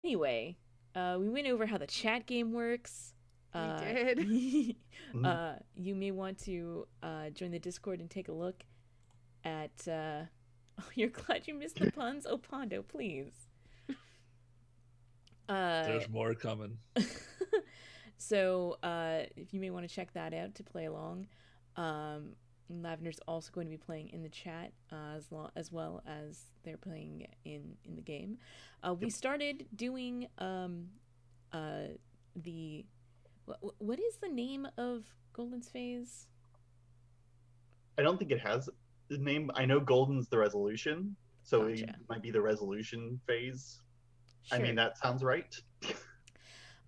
Anyway, we went over how the chat game works. We Uh, did. Mhm. you may want to join the Discord and take a look at. Oh, you're glad you missed the puns? Oh, Pondo, please. Uh, There's more coming. so, if you may want to check that out to play along. Lavender's also going to be playing in the chat as well as they're playing in the game. We Yep. started doing the what is the name of Golden's phase? I don't think it has the name. I know Golden's the resolution, so it Gotcha. might be the resolution phase. I Sure. mean, that sounds right.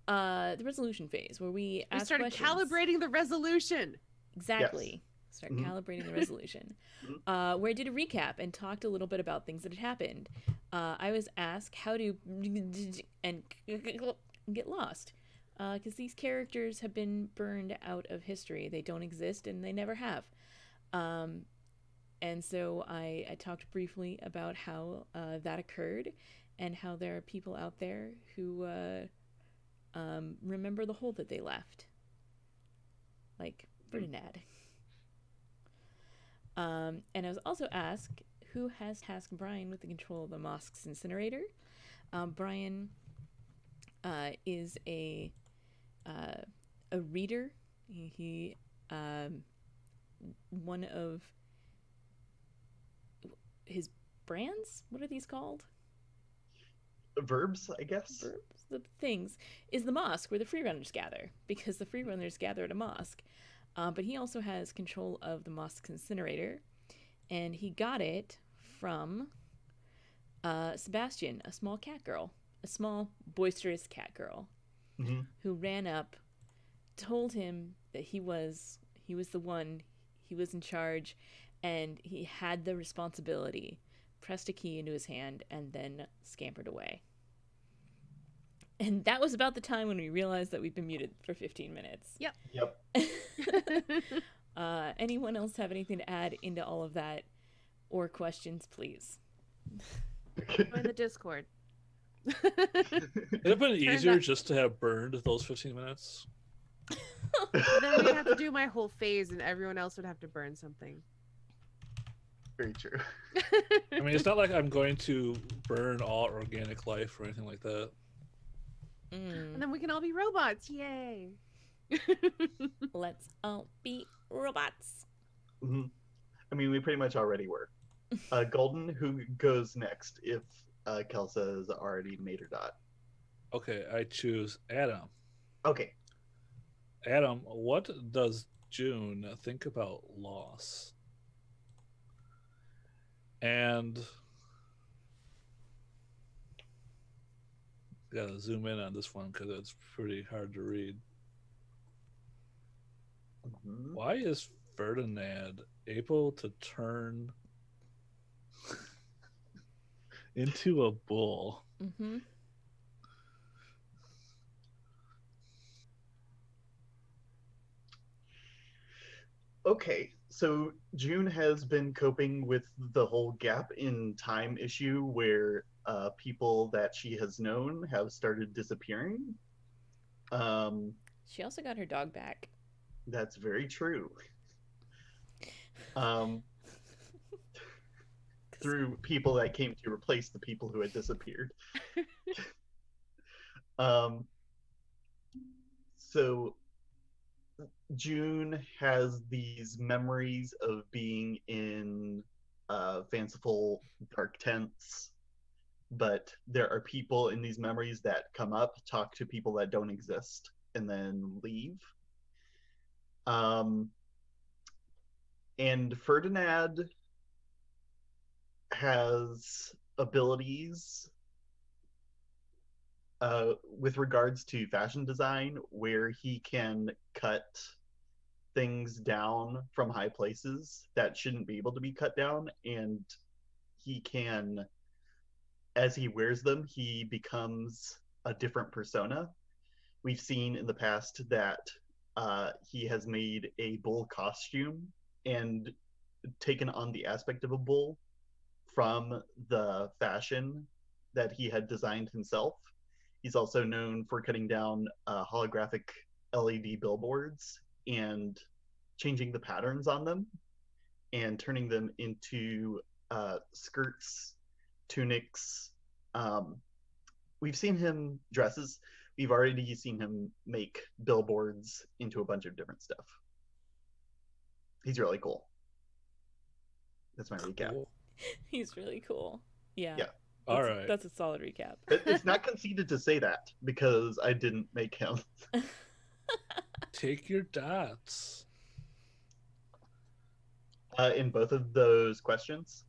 The resolution phase where we We ask started questions. calibrating the resolution. Exactly. Start Mhm. calibrating the resolution. Mhm. Where I did a recap and talked a little bit about things that had happened. I was asked how to and get lost. Because these characters have been burned out of history. They don't exist and they never have. Um, and so I talked briefly about how that occurred and how there are people out there who remember the hole that they left. Like Ferdinand. And I was also asked who has tasked Brian with the control of the mosque's incinerator. Brian is a reader. He one of his brands. What are these called? Verbs, I guess. Verbs. The things is the mosque where the freerunners gather because the freerunners gather at a mosque. But he also has control of the mosque's incinerator, and he got it from Sebastian, a small cat girl, a small boisterous cat girl, Mhm. who ran up, told him that he was the one, he was in charge, and he had the responsibility. Pressed a key into his hand and then scampered away. And that was about the time when we realized that we'd been muted for 15 minutes. Yep. Yep. Anyone else have anything to add into all of that or questions, please? Join the Discord. It'd have been easier that- just to have burned those 15 minutes. Then we'd have to do my whole phase, and everyone else would have to burn something. Very true. I mean, it's not like I'm going to burn all organic life or anything like that. And then we can all be robots. Yay! Let's all be robots. Mhm. I mean, we pretty much already were. Golden, who goes next if Kelsa has already made her dot? Okay, I choose Adam. Okay. Adam, what does June think about loss? And gotta zoom in on this one because it's pretty hard to read. Mhm. Why is Ferdinand able to turn into a bull? Mm-hmm. Okay, so June has been coping with the whole gap in time issue where people that she has known have started disappearing. Um, She also got her dog back. that's very true. Um, through people that came to replace the people who had disappeared. Um, so June has these memories of being in fanciful dark tents, but there are people in these memories that come up, talk to people that don't exist, and then leave. Um, and Ferdinand has abilities with regards to fashion design where he can cut things down from high places that shouldn't be able to be cut down, and he can, as he wears them, he becomes a different persona. We've seen in the past that he has made a bull costume and taken on the aspect of a bull from the fashion that he had designed himself, He's also known for cutting down holographic LED billboards and changing the patterns on them and turning them into skirts, tunics. We've seen him dresses. We've already seen him make billboards into a bunch of different stuff. He's really cool. That's my recap. Cool. He's really cool. Yeah. Yeah. All right. That's a solid recap. It's not conceited to say that because I didn't make him. Take your dots. In both of those questions.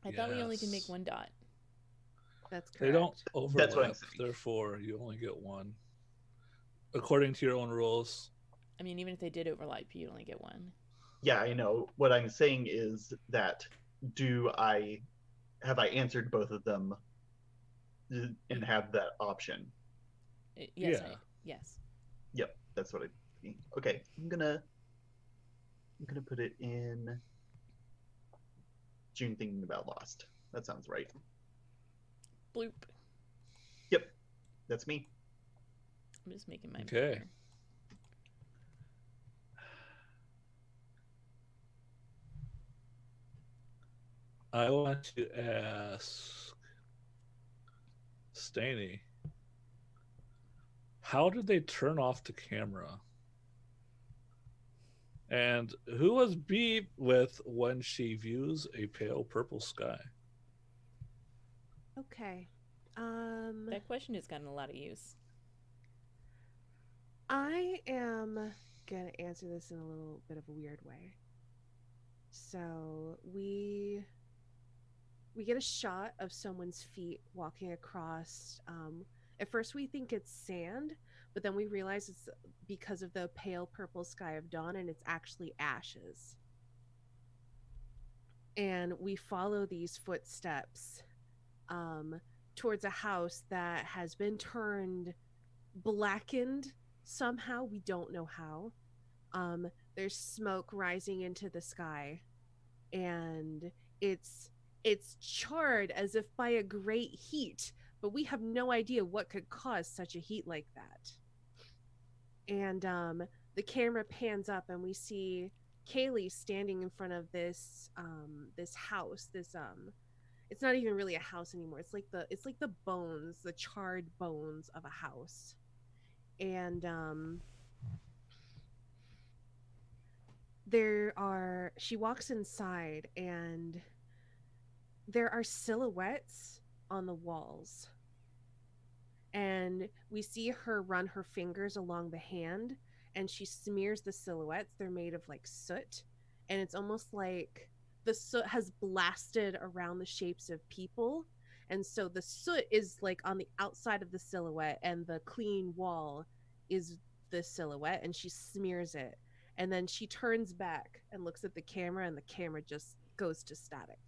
I thought we only can make Yes. one dot. That's correct. They don't overlap, That's what I'm saying. therefore you only get one. According to your own rules. I mean, even if they did overlap, you'd only get one. Yeah, I know. What I'm saying is that have I answered both of them and have that option? Yes. Yeah. Yes. Yep, that's what I think. Okay, I'm gonna put it in June thinking about Lost. That sounds right. Bloop. Yep, that's me. I'm just making my Okay. I want to ask Staney, how did they turn off the camera? And who was B with when she views a pale purple sky? Okay. That question has gotten a lot of use. I am gonna answer this in a little bit of a weird way. So we get a shot of someone's feet walking across. At first we think it's sand, but then we realize it's because of the pale purple sky of dawn, and it's actually ashes. And we follow these footsteps towards a house that has been turned blackened somehow. We don't know how. There's smoke rising into the sky, and it's charred as if by a great heat, but we have no idea what could cause such a heat like that. And the camera pans up, and we see Kaylee standing in front of this house. It's not even really a house anymore. It's like the bones, the charred bones of a house. And she walks inside, and there are silhouettes on the walls. And we see her run her fingers along the hand, and she smears the silhouettes. They're made of like soot, and it's almost like the soot has blasted around the shapes of people. And so the soot is like on the outside of the silhouette, and the clean wall is the silhouette, and she smears it. And then she turns back and looks at the camera, and the camera just goes to static.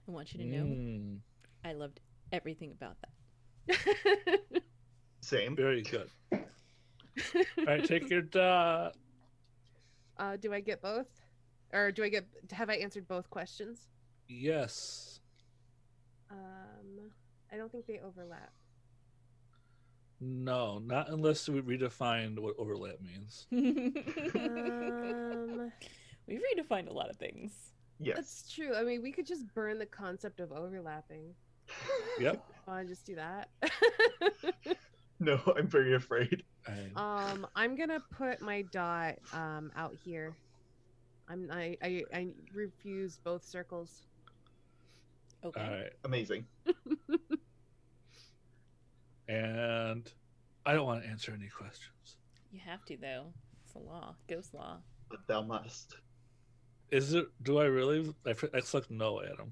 I want you to know I loved everything about that. Same. Very good. All right, take your dot. Do I get both? Or have I answered both questions? Yes. I don't think they overlap. No, not unless we redefine what overlap means. We've redefined a lot of things. Yes. That's true. I mean, we could just burn the concept of overlapping. Yep. Want to just do that? No, I'm very afraid. I'm gonna put my dot out here. I refuse both circles. Okay. All right. Amazing. And I don't want to answer any questions. You have to, though. It's a law. Ghost law. But thou must. Is it? Do I really? I clicked no, Adam.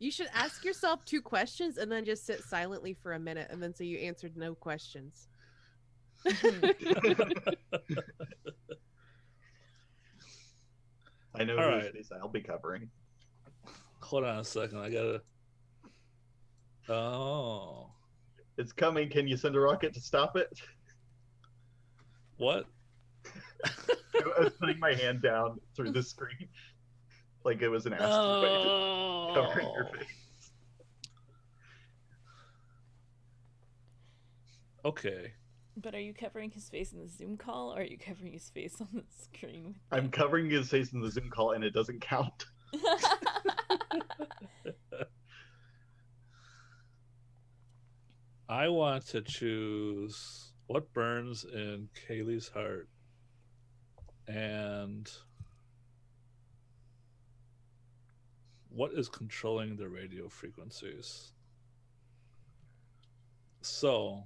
You should ask yourself 2 questions and then just sit silently for a minute, and then say you answered no questions. I know All whose right. face I'll be covering. Hold on a second. I gotta. Oh, It's coming. Can you send a rocket to stop it? what? I was putting my hand down through the screen like it was an asteroid covering your No. face. Okay. But are you covering his face in the Zoom call, or are you covering his face on the screen? I'm covering his face in the Zoom call, and it doesn't count. I want to choose what burns in Kaylee's heart and what is controlling the radio frequencies. So,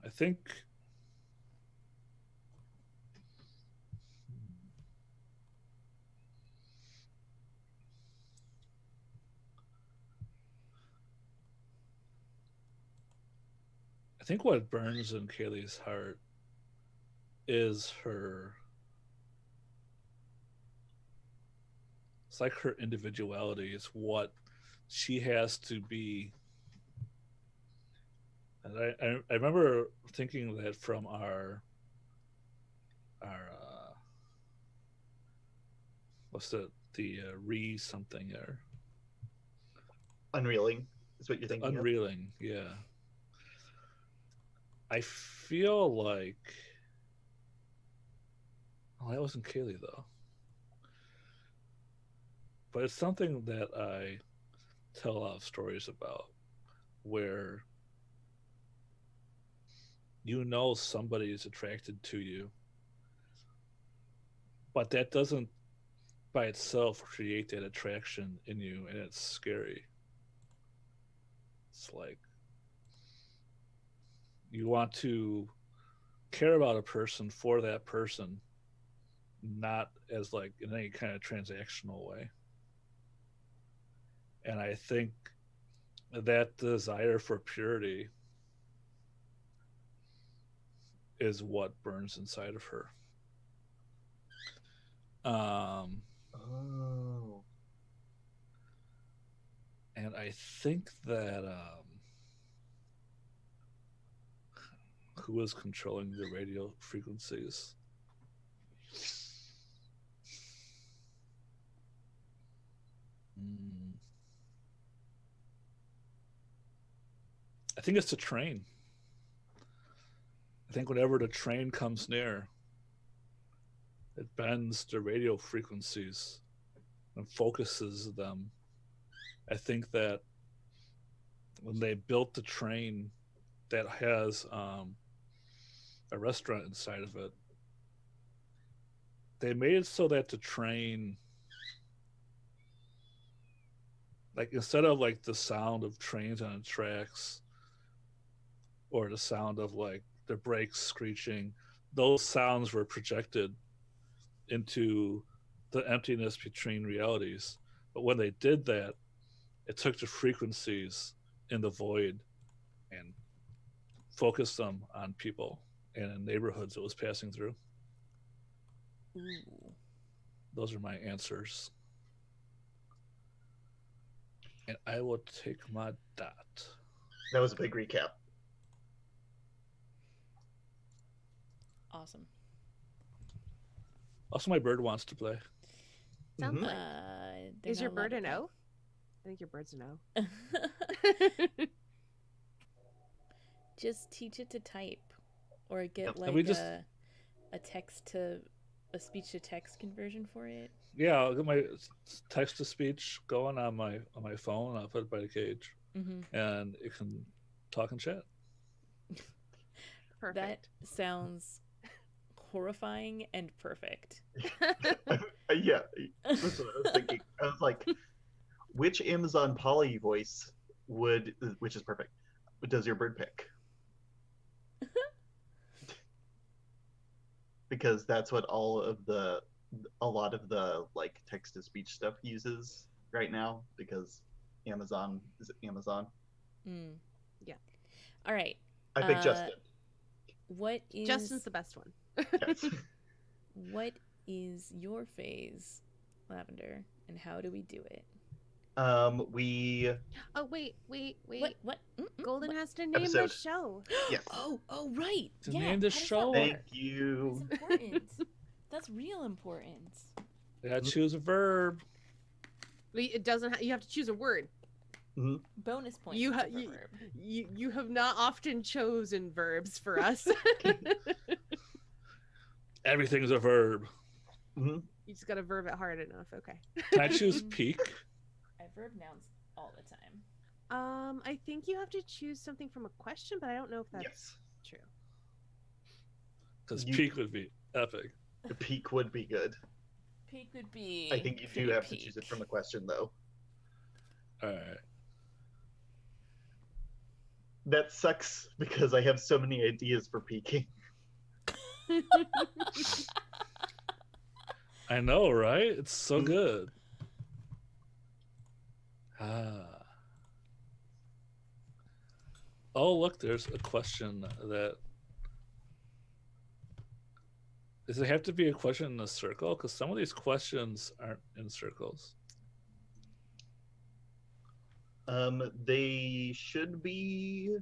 I think what burns in Kaylee's heart is her. It's like her individuality. It's what she has to be. And I remember thinking that from our what's the re something or Unreeling is what you're thinking of. unreeling, yeah. I feel like that wasn't Kaylee though. But it's something that I tell a lot of stories about where you know somebody is attracted to you, but that doesn't by itself create that attraction in you, and it's scary. It's like you want to care about a person for that person, not as like in any kind of transactional way. And I think that desire for purity is what burns inside of her. Oh. And I think that who is controlling the radio frequencies? I think it's the train. I think whenever the train comes near, it bends the radio frequencies and focuses them. I think that when they built the train that has a restaurant inside of it, they made it so that the train, like instead of like the sound of trains on the tracks or the sound of like the brakes screeching, those sounds were projected into the emptiness between realities. But when they did that, it took the frequencies in the void and focused them on people and in neighborhoods it was passing through. Ooh. Those are my answers. And I will take my dot. That was a big recap. Awesome. Also, my bird wants to play. Sounds Mhm. like. They're Is your not allowed bird to an play. O? I think your bird's an O. Just teach it to type, or get Yep. like And we just- a text to a speech to text conversion for it. Yeah, I'll get my text to speech going on my phone. I'll put it by the cage, Mm-hmm. and it can talk and chat. Perfect. That sounds horrifying and perfect. Yeah, that's what I was thinking. I was like, which Amazon Polly voice which is perfect, does your bird pick? Because that's what a lot of the like text to speech stuff uses right now, because Amazon is Amazon. Mm. Yeah. All right. I picked Justin. What is Justin's the best one. Yes. What is your phase, Lavender, and how do we do it? We Oh, wait. What? Golden What? has to name Episode. the show. Yes. Oh, right. To Yeah. name the how does that show? work? Thank you. That's important. That's real important. You gotta choose a verb. It doesn't. You have to choose a word. Bonus points. You, for you, verb. you have not often chosen verbs for us. Everything's a verb. You just got to verb it hard enough. Okay. Can I choose peak? I verb nouns all the time. I think you have to choose something from a question, but I don't know if that's Yes. true. Because You- peak would be epic. The peak would be good. Peak would be. I think you do pretty have to peak. choose it from a question, though. All right. That sucks because I have so many ideas for peaking. I know, right? It's so good. Ah. Oh, look, there's a question that. Does it have to be a question in a circle? Because some of these questions aren't in circles. They should be.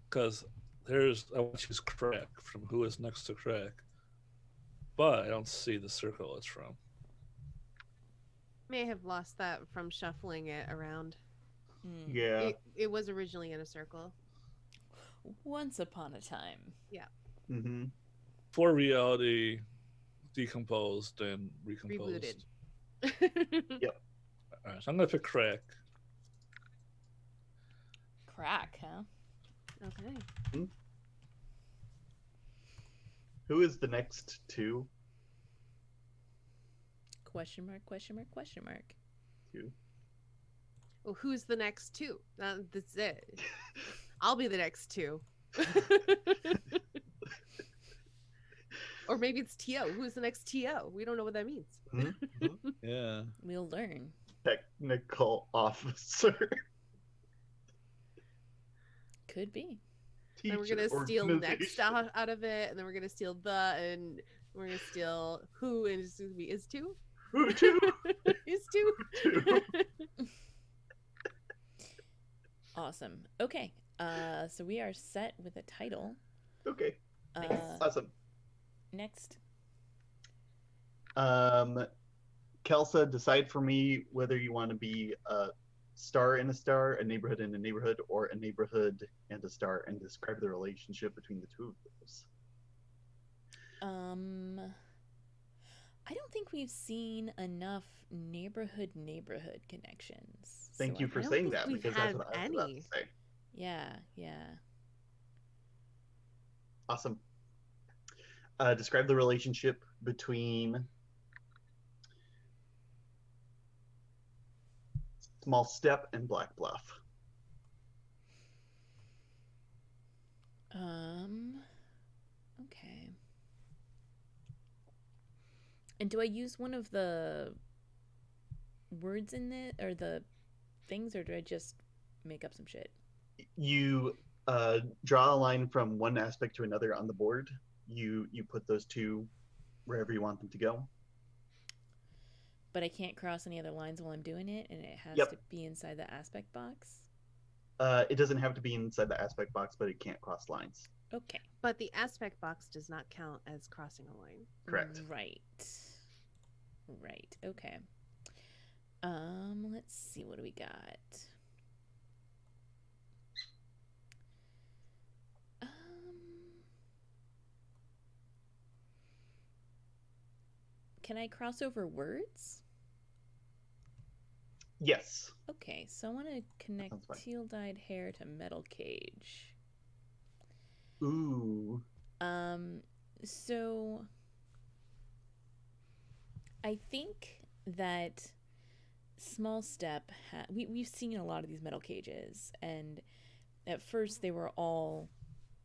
Because I want to choose crack from Who Is Next to Crack, but I don't see the circle it's from. May have lost that from shuffling it around. Yeah. It was originally in a circle. Once upon a time. Mm-hmm. For reality, decomposed and recomposed. Rebooted. All right, so I'm gonna pick crack. Crack, huh? Okay. Who is the next two? Question mark, question mark, question mark. Two. Well, who's the next two? That's it. I'll be the next two. Or maybe it's TO. Who's the next TO? We don't know what that means. Mm-hmm. Yeah. We'll learn. Technical officer. Could be. And we're Teacher gonna steal next organization. out of it, and then we're gonna steal the, and we're gonna steal who, and it's gonna be is two. Who too? Is two. Two. Awesome. Okay. So we are set with a title. Okay. Uh, Awesome. next. Kelsa, decide for me whether you want to be a star in a star, a neighborhood in a neighborhood, or a neighborhood and a star, and describe the relationship between the two of those. I don't think we've seen enough neighborhood connections. Thank so you I for don't saying think that we've because that's had what I was about any. to say. Yeah. Awesome. Describe the relationship between Small Step and Black Bluff. Okay. And do I use one of the words in it or the things, or do I just make up some shit? You draw a line from one aspect to another on the board. You put those two wherever you want them to go. But I can't cross any other lines while I'm doing it, and it has Yep. to be inside the aspect box. It doesn't have to be inside the aspect box, but it can't cross lines. Okay. But the aspect box does not count as crossing a line. Correct. Right. Okay. Let's see, what do we got? Can I cross over words? Yes. Okay, so I want to connect Sounds fine. teal-dyed hair to metal cage. Ooh. So I think that Small Step we've seen a lot of these metal cages, and at first they were all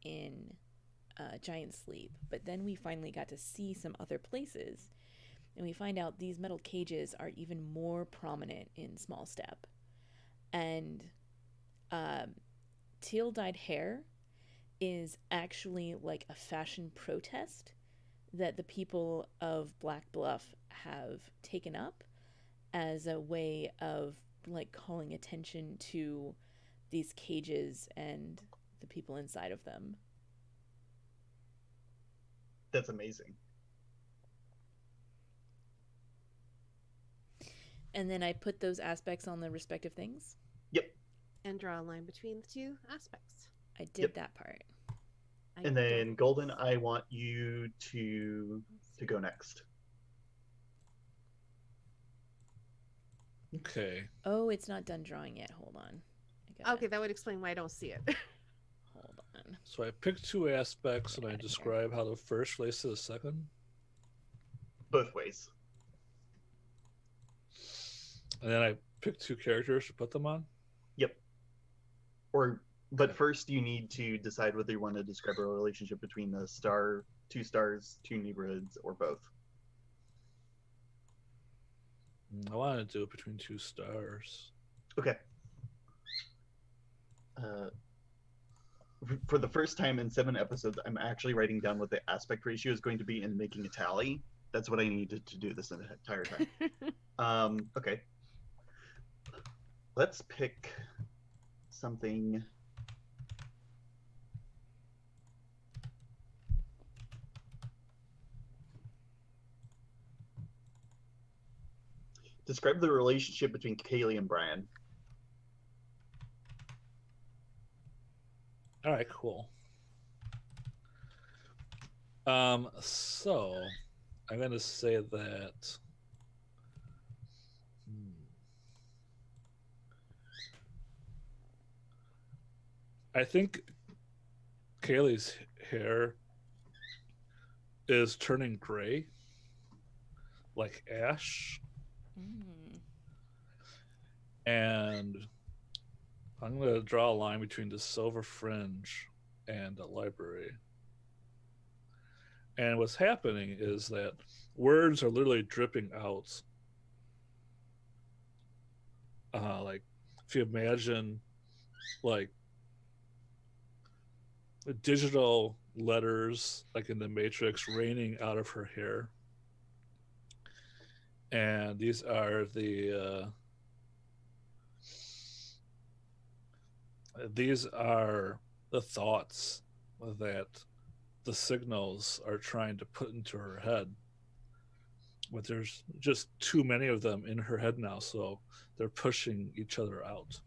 in Giant Sleep, but then we finally got to see some other places, and we find out these metal cages are even more prominent in Small Step. And teal-dyed hair is actually like a fashion protest that the people of Black Bluff have taken up as a way of like calling attention to these cages and the people inside of them. That's amazing. And then I put those aspects on the respective things. Yep. And draw a line between the two aspects. I did that part. And then Golden, I want you to go next. Okay. Oh, it's not done drawing yet. Hold on. Okay, that would explain why I don't see it. Hold on. So I pick two aspects and I describe how the first relates to the second. Both ways. And then I pick two characters to put them on. Yep. But first you need to decide whether you want to describe a relationship between the star, two stars, two neighborhoods, or both. I want to do it between two stars. Okay. For the first time in 7 episodes, I'm actually writing down what the aspect ratio is going to be and making a tally. That's what I needed to do this entire time. Okay. Let's pick something. Describe the relationship between Kaylee and Brian. All right, cool. So I'm going to say that I think Kaylee's hair is turning gray, like ash. And I'm going to draw a line between the silver fringe and the library. And what's happening is that words are literally dripping out. Like, if you imagine, like, digital letters, like in the Matrix, raining out of her hair. And these are the thoughts that the signals are trying to put into her head. But there's just too many of them in her head now, so they're pushing each other out.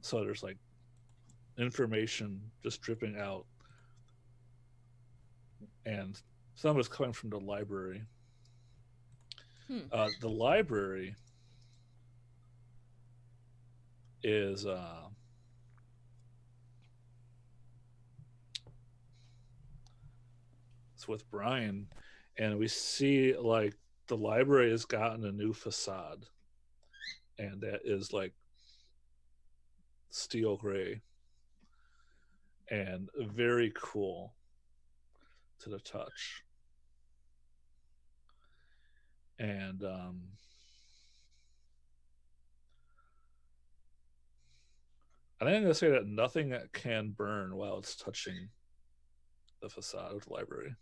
So there's like information just dripping out. And some of it's coming from the library. The library is it's with Brian, and we see like the library has gotten a new facade, and that is like steel gray and very cool to the touch. And I think I'm going to say that nothing can burn while it's touching the facade of the library.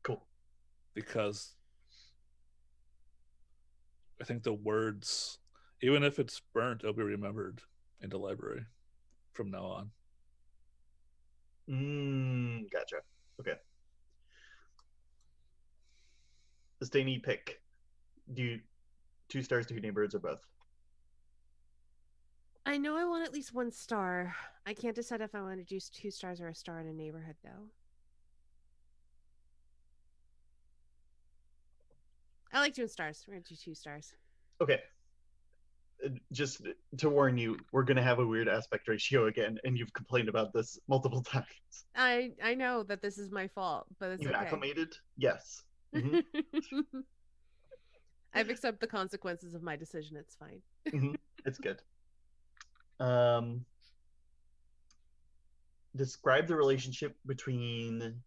Cool. Because I think the words, even if it's burnt, it'll be remembered in the library from now on. Gotcha. Okay. Stany, pick. Do you 2 stars, 2 neighborhoods, or both? I know I want at least 1 star. I can't decide if I want to do 2 stars or a star in a neighborhood, though. I like doing stars. We're going to do 2 stars. Okay. Just to warn you, we're going to have a weird aspect ratio again, and you've complained about this multiple times. I know that this is my fault, but it's you okay. acclimated? Yes. Mm-hmm. I've accepted the consequences of my decision. It's fine. It's good. Describe the relationship between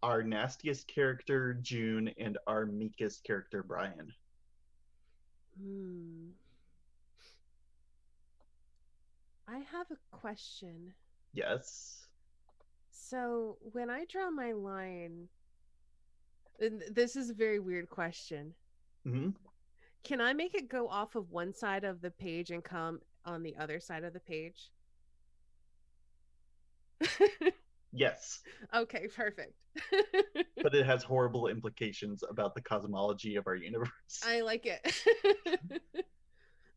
our nastiest character, June, and our meekest character, Brian. I have a question. Yes. So when I draw my line, and this is a very weird question. Hmm. Can I make it go off of one side of the page and come on the other side of the page? Yes, Okay, perfect. but it has horrible implications about the cosmology of our universe. I like it.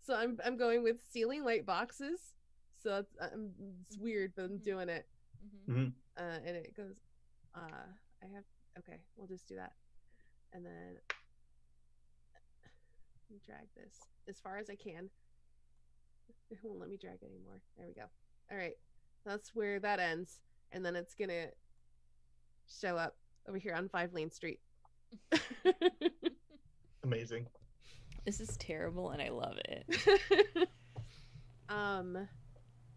So I'm going with ceiling light boxes. So it's weird, but I'm doing it. Mm-hmm. Mhm. And it goes. I have. Okay, we'll just do that, and then drag this as far as I can. It won't let me drag it anymore. There we go. All right, that's where that ends, and then it's gonna show up over here on 5 Lane Street. Amazing. This is terrible, and I love it.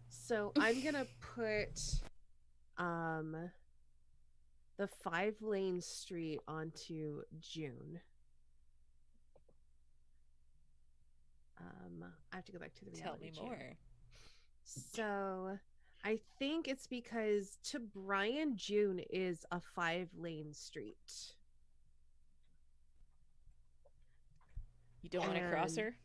So I'm gonna put the 5 Lane Street onto June. I have to go back to the Tell reality me check. more. So I think it's because to Brian, June is a 5 Lane street. You don't want to cross And- her?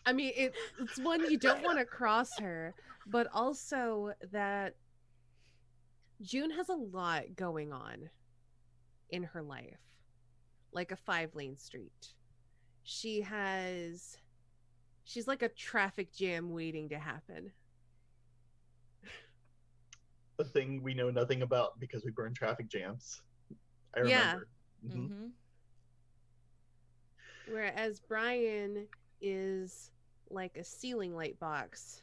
I mean, it's one you don't want to cross her, but also that June has a lot going on in her life, like a 5 Lane street. She's like a traffic jam waiting to happen. A thing we know nothing about because we burn traffic jams. I Yeah. remember. Mhm. Mm-hmm. Whereas Brian is like a ceiling light box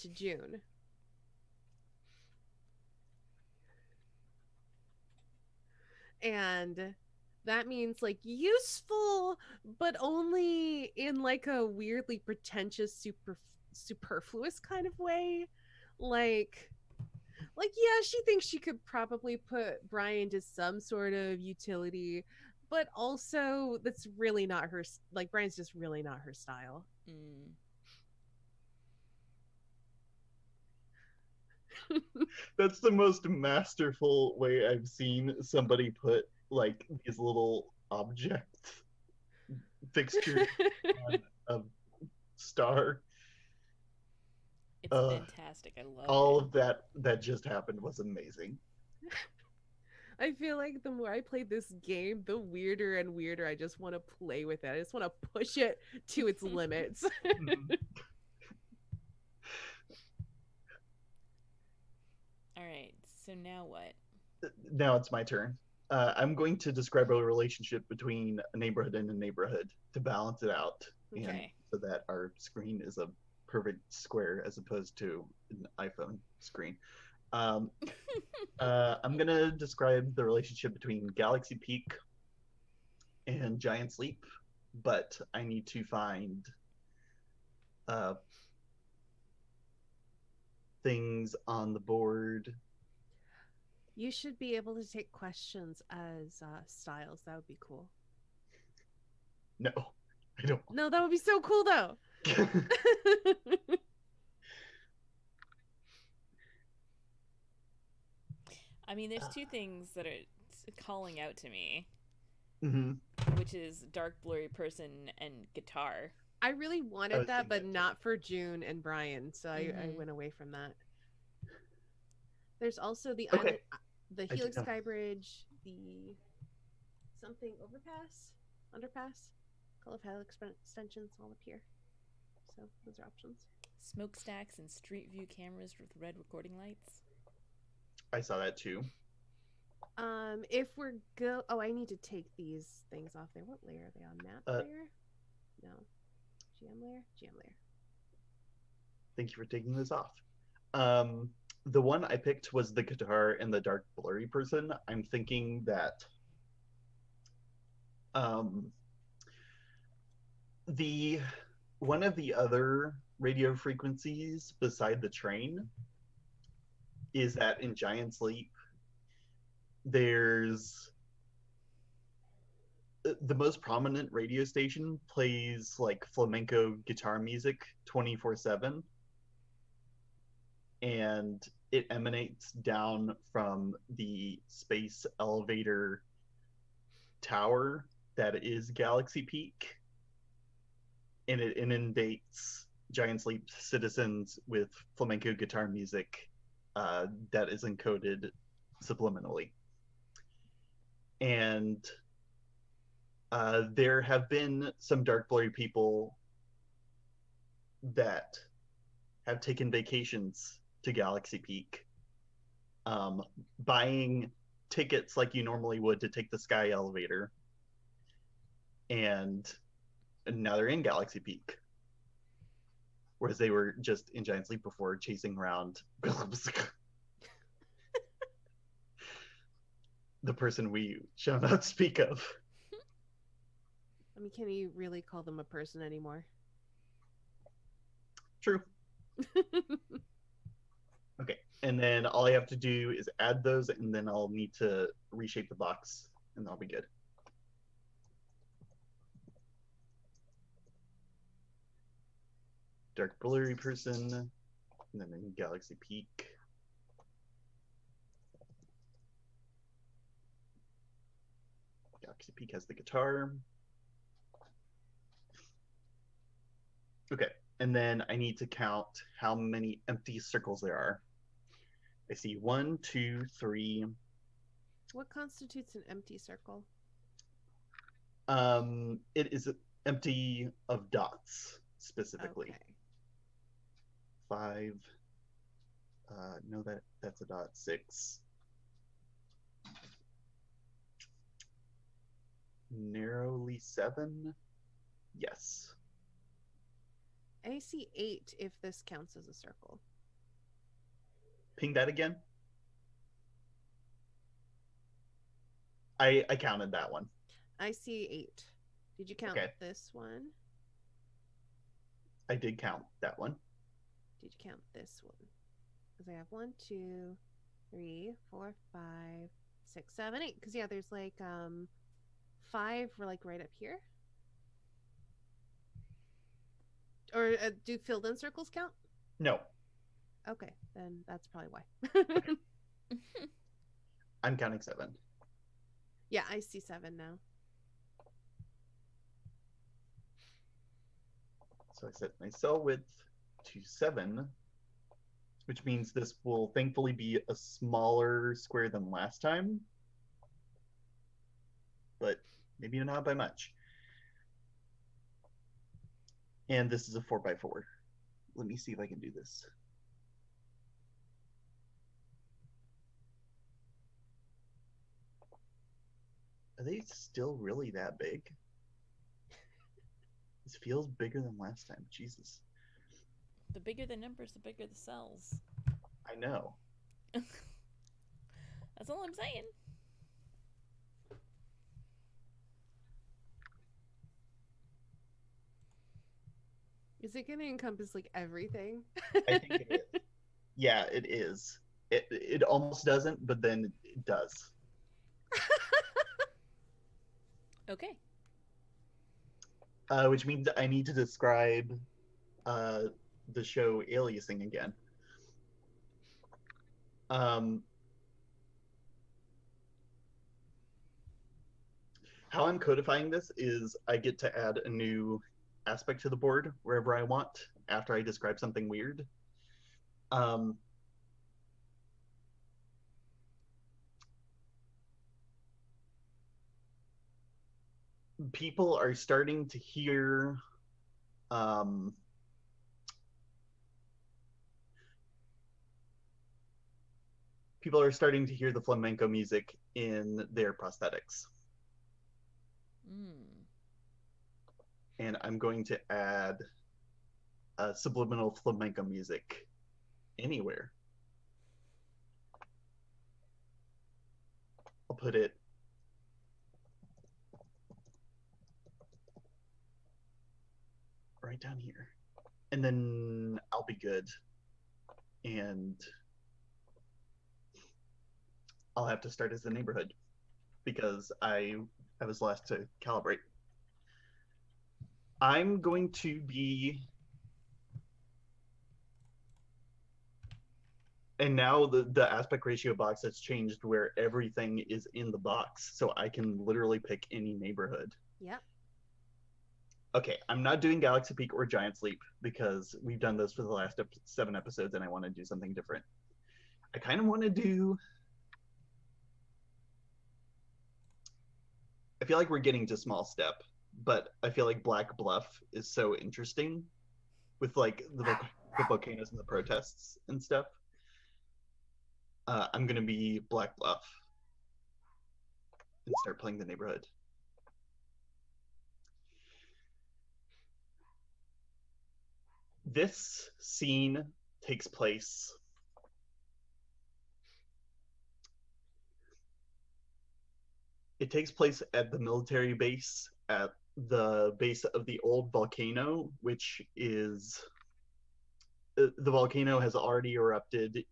to June. And that means like useful, but only in like a weirdly pretentious, superfluous kind of way. Like yeah, she thinks she could probably put Brian to some sort of utility, but also that's really not her. Like Brian's just really not her style. Mm. That's the most masterful way I've seen somebody put like these little object fixtures on a star. It's fantastic. I love All it. of that just happened was amazing. I feel like the more I play this game, the weirder and weirder I just want to play with it. I just want to push it to its limits. Mhm. All right. So now what? Now it's my turn. I'm going to describe a relationship between a neighborhood and a neighborhood to balance it out, and Okay. so that our screen is a perfect square as opposed to an iPhone screen. I'm gonna describe the relationship between Galaxy Peak and Giant Sleep, but I need to find things on the board. You should be able to take questions as styles. That would be cool. No, I don't. No, that would be so cool though. I mean, there's two things that are calling out to me, Mhm. which is dark blurry person and guitar. I really I wanted was that, but thinking that too. not for June and Brian, so I Mhm. went away from that. There's also the Okay. the I Helix do know. Sky Bridge, the something underpass, Call of Helix extensions all up here. So those are options. Smokestacks and street view cameras with red recording lights. I saw that too. If we're I need to take these things off there. What layer are they on? Map layer? No. GM layer? GM layer. Thank you for taking this off. The one I picked was the guitar and the dark blurry person. I'm thinking that the one of the other radio frequencies beside the train is that in Giant Sleep there's the most prominent radio station plays like flamenco guitar music 24/7, and it emanates down from the space elevator tower that is Galaxy Peak, and it inundates Giant Sleep citizens with flamenco guitar music that is encoded subliminally. And there have been some dark blurry people that have taken vacations to Galaxy Peak, buying tickets like you normally would to take the sky elevator, and now they're in Galaxy Peak, whereas they were just in Giant Sleep before, chasing around the person we shall not speak of. I mean, can you really call them a person anymore? True. Okay, and then all I have to do is add those, and then I'll need to reshape the box, and that'll be good. Dark blurry person, and then in Galaxy Peak. Galaxy Peak has the guitar. Okay, and then I need to count how many empty circles there are. I see 1, 2, 3. What constitutes an empty circle? It is empty of dots specifically. Okay. 5. No, that's a dot. 6. Narrowly 7. Yes. I see 8 if this counts as a circle. Ping that again. I counted that one. I see 8. Did you count Okay. this one? I did count that one. Did you count this one? Because I have 1, 2, 3, 4, 5, 6, 7, 8. Because yeah, there's like 5 were like right up here. Or do filled in circles count? No, Okay, then that's probably why. I'm counting 7. Yeah, I see 7 now. So I set my cell width to 7, which means this will thankfully be a smaller square than last time, but maybe not by much. And this is a 4x4. Let me see if I can do this. Are they still really that big? This feels bigger than last time. Jesus. The bigger the numbers, the bigger the cells. I know. That's all I'm saying. Is it going to encompass like everything? I think it is. Yeah, it is. It almost doesn't, but then it does. Okay. Which means I need to describe the show aliasing again. How I'm codifying this is I get to add a new aspect to the board wherever I want after I describe something weird. People are starting to hear the flamenco music in their prosthetics. And I'm going to add subliminal flamenco music anywhere. I'll put it right down here, and then I'll be good. And I'll have to start as the neighborhood because I was last to calibrate. I'm going to be And now the aspect ratio box has changed where everything is in the box, so I can literally pick any neighborhood. Yep. Okay, I'm not doing Galaxy Peak or Giant Sleep because we've done those for the last 7 episodes and I want to do something different. I kind of want to do... I feel like we're getting to Small Step, but I feel like Black Bluff is so interesting with like the volcanoes and the protests and stuff. I'm going to be Black Bluff and start playing the neighborhood. This scene takes place at the military base, at the base of the old volcano, which is the volcano has already erupted.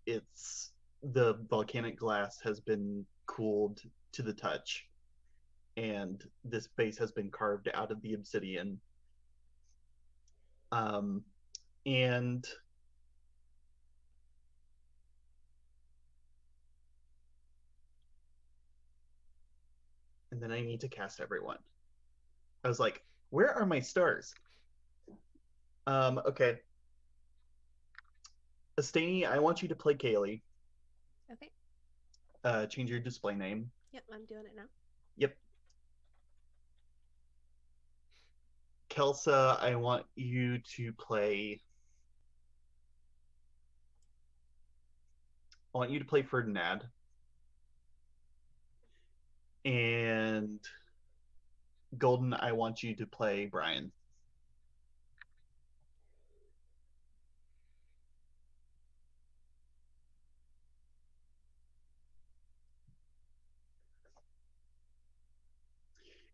The volcanic glass has been cooled to the touch, and this base has been carved out of the obsidian. And then I need to cast everyone. I was like, where are my stars? Okay. Astani, I want you to play Kaylee. Okay. Change your display name. Yep, I'm doing it now. Yep. Kelsa, I want you to play... I want you to play Ferdinand. And Golden, I want you to play Brian.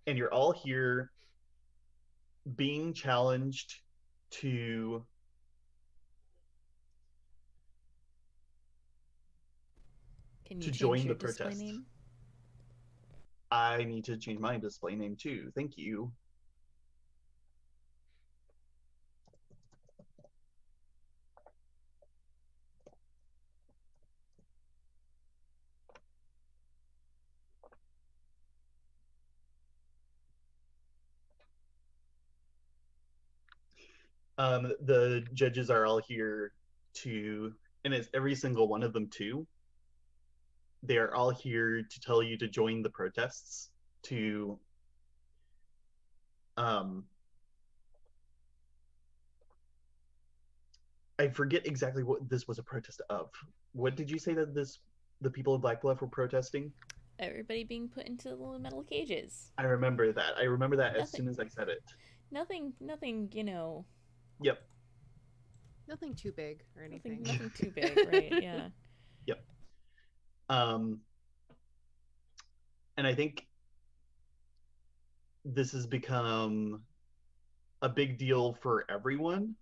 And you're all here being challenged to Can you join change your the display protest. name? I need to change my display name too. Thank you. The judges are all here to, and it's every single one of them too. They are all here to tell you to join the protests, to I forget exactly what this was a protest of. What did you say that the people of Black Bluff were protesting? Everybody being put into little metal cages. I remember that. I remember that as Nothing. soon as I said it. Nothing, you know. Yep. Nothing too big or anything. Nothing too big, right? Yeah. Yep. And I think this has become a big deal for everyone,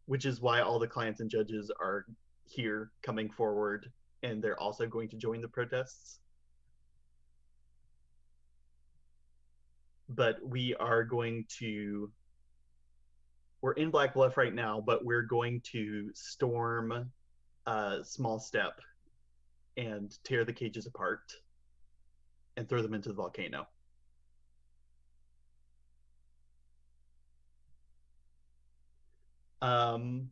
which is why all the clients and judges are here coming forward, and they're also going to join the protests. But we're in Black Bluff right now, but we're going to storm Small Step and tear the cages apart and throw them into the volcano. And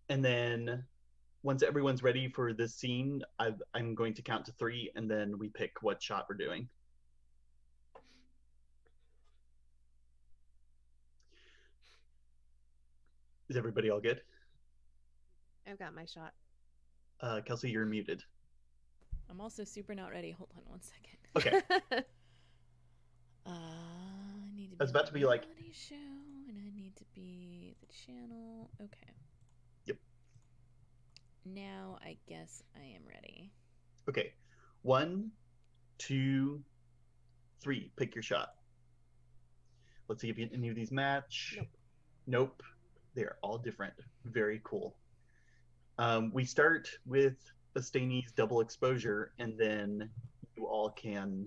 then once everyone's ready for this scene, I'm going to count to 3, and then we pick what shot we're doing. Is everybody all good? I've got my shot. Kelsey, you're muted. I'm also super not ready. Hold on one second. Okay. I need to be I was about to be like... show, and I need to be the channel. Okay. Yep. Now I guess I am ready. Okay. 1, 2, 3. Pick your shot. Let's see if any of these match. Nope. They're all different. Very cool. We start with Astani's double exposure, and then you all can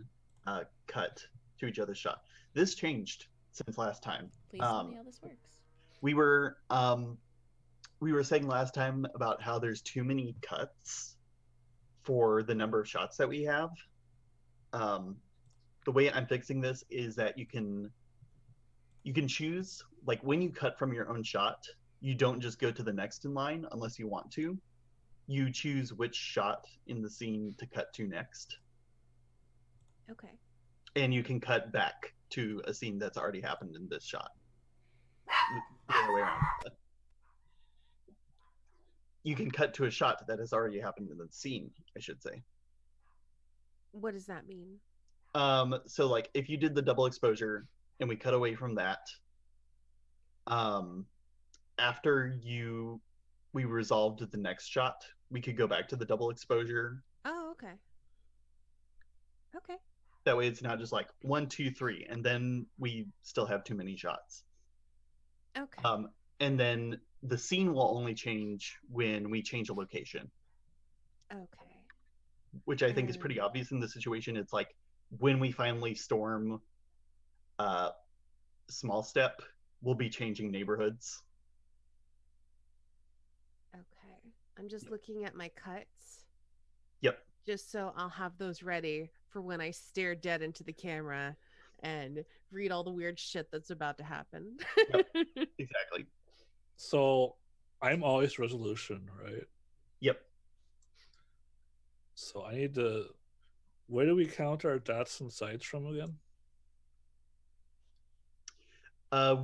cut to each other's shot. This changed since last time. Please tell me how this works. We were um we were saying last time about how there's too many cuts for the number of shots that we have. Um, the way I'm fixing this is that you can choose, like, when you cut from your own shot, you don't just go to the next in line unless you want to. You choose which shot in the scene to cut to next, Okay. and you can cut back to a scene that's already happened in this shot. The other way around. You can cut to a shot that has already happened in the scene, I should say. What does that mean? So like if you did the double exposure and we cut away from that, um, after we resolved the next shot, we could go back to the double exposure. Oh, okay. Okay. That way it's not just like 1, 2, 3, and then we still have too many shots. Okay. And then the scene will only change when we change a location, Okay. which I think is pretty obvious in the situation. It's like when we finally storm Small Step, we'll be changing neighborhoods. Okay. I'm just looking at my cuts. Yep. Just so I'll have those ready for when I stare dead into the camera and read all the weird shit that's about to happen. Yep. Exactly. So I'm always resolution, right? Yep. So I need to. Where do we count our dots and sides from again?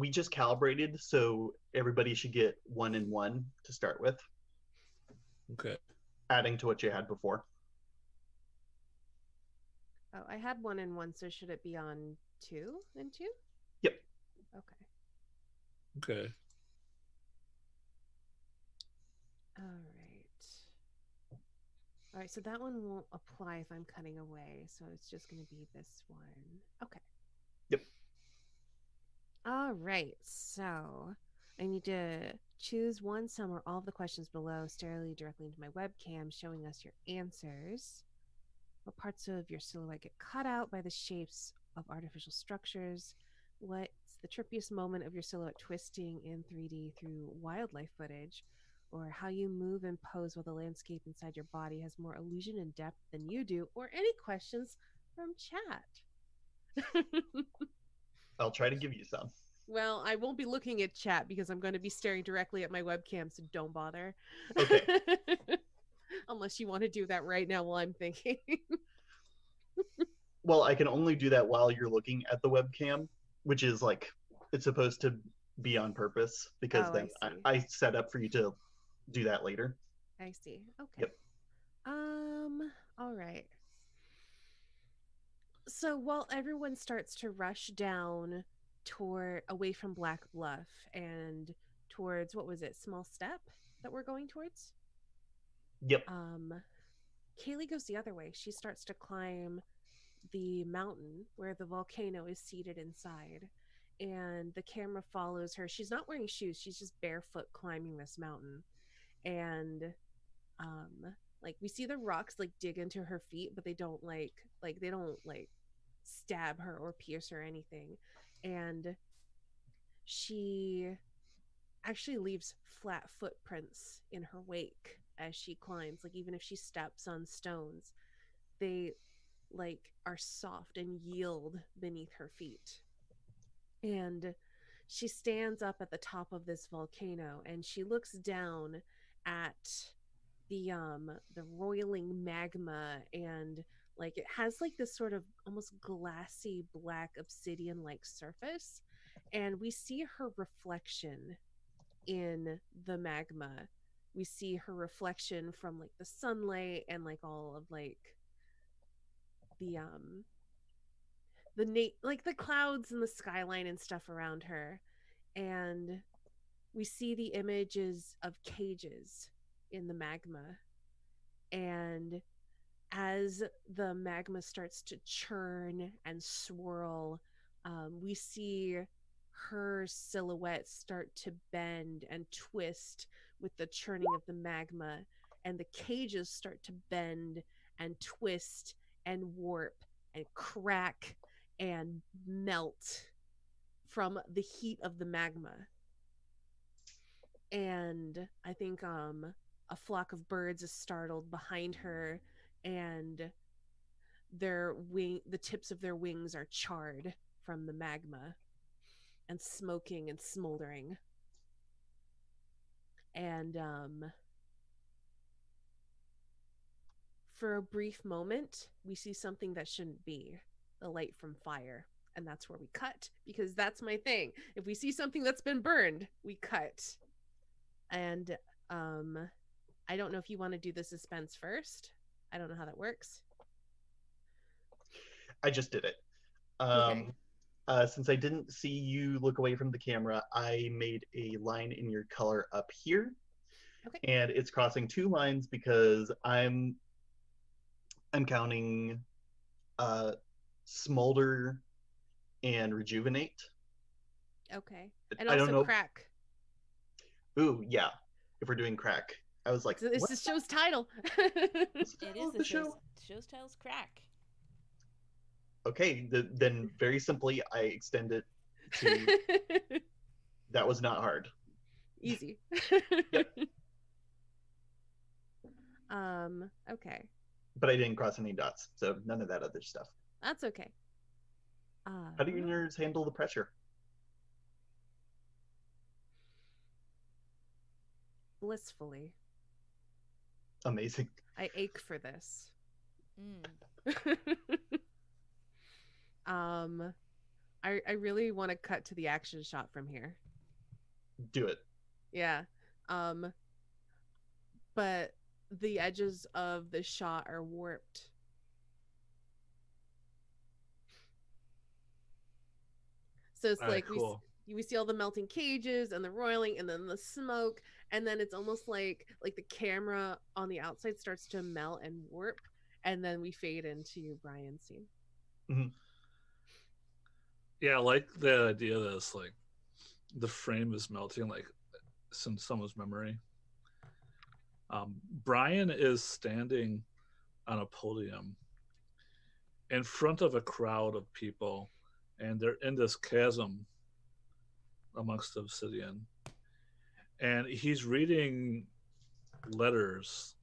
We just calibrated, so everybody should get 1 and 1 to start with. Okay. Adding to what you had before. Oh, I had 1 and 1, so should it be on 2 and 2? Yep. Okay. Okay. All right, so that one won't apply if I'm cutting away, so it's just going to be this one. Okay. Yep. All right, so I need to choose one, some, or all of the questions below, sterilely directly into my webcam, showing us your answers. What parts of your silhouette get cut out by the shapes of artificial structures? What's the trippiest moment of your silhouette twisting in 3D through wildlife footage? Or how you move and pose while the landscape inside your body has more illusion and depth than you do? Or any questions from chat? I'll try to give you some. Well, I won't be looking at chat because I'm going to be staring directly at my webcam, so don't bother. Okay. Unless you want to do that right now while I'm thinking. Well, I can only do that while you're looking at the webcam, which is like, it's supposed to be on purpose because Oh, then I see. I set up for you to do that later. I see. Okay. Yep. All right. So while everyone starts to rush down toward away from Black Bluff and towards, what was it, Small Step that we're going towards? Yep. Kaylee goes the other way. She starts to climb the mountain where the volcano is seated inside, and the camera follows her. She's not wearing shoes. She's just barefoot climbing this mountain. And like we see the rocks like dig into her feet, but they don't like stab her or pierce her or anything. And she actually leaves flat footprints in her wake as she climbs. Like even if she steps on stones, they like are soft and yield beneath her feet. And she stands up at the top of this volcano and she looks down at the roiling magma, and like it has like this sort of almost glassy black obsidian like surface, and we see her reflection in the magma. We see her reflection from like the sunlight and like all of like like the clouds and the skyline and stuff around her. And we see the images of cages in the magma. And as the magma starts to churn and swirl, we see her silhouette start to bend and twist with the churning of the magma, and the cages start to bend and twist and warp and crack and melt from the heat of the magma. and I think a flock of birds is startled behind her, and the tips of their wings are charred from the magma and smoking and smoldering. And for a brief moment, we see something that shouldn't be, the light from fire. And that's where we cut, because that's my thing. If we see something that's been burned, we cut. And I don't know if you want to do the suspense first. I don't know how that works. I just did it. Okay. Since I didn't see you look away from the camera, I made a line in your color up here. Okay. And it's crossing two lines because I'm counting smolder and rejuvenate. Okay. And I don't also know. crack. Ooh, yeah. If we're doing crack, I was like, So this what? is show's title. What's the It title is of the the show? show's title's Crack. Okay, then very simply, I extend it to that was not hard. Easy. Yep. Okay. But I didn't cross any dots, so none of that other stuff. That's okay. How do you nerds handle the pressure? Blissfully. Amazing. I ache for this. Mm. I really want to cut to the action shot from here. Do it. Yeah. But the edges of the shot are warped. So it's like cool. we see all the melting cages and the roiling and then the smoke, and then it's almost like the camera on the outside starts to melt and warp, and then we fade into Brian's scene. Mm-hmm. Yeah, I like the idea that it's like the frame is melting, like in someone's memory. Brian is standing on a podium in front of a crowd of people, and they're in this chasm amongst the obsidian. And he's reading letters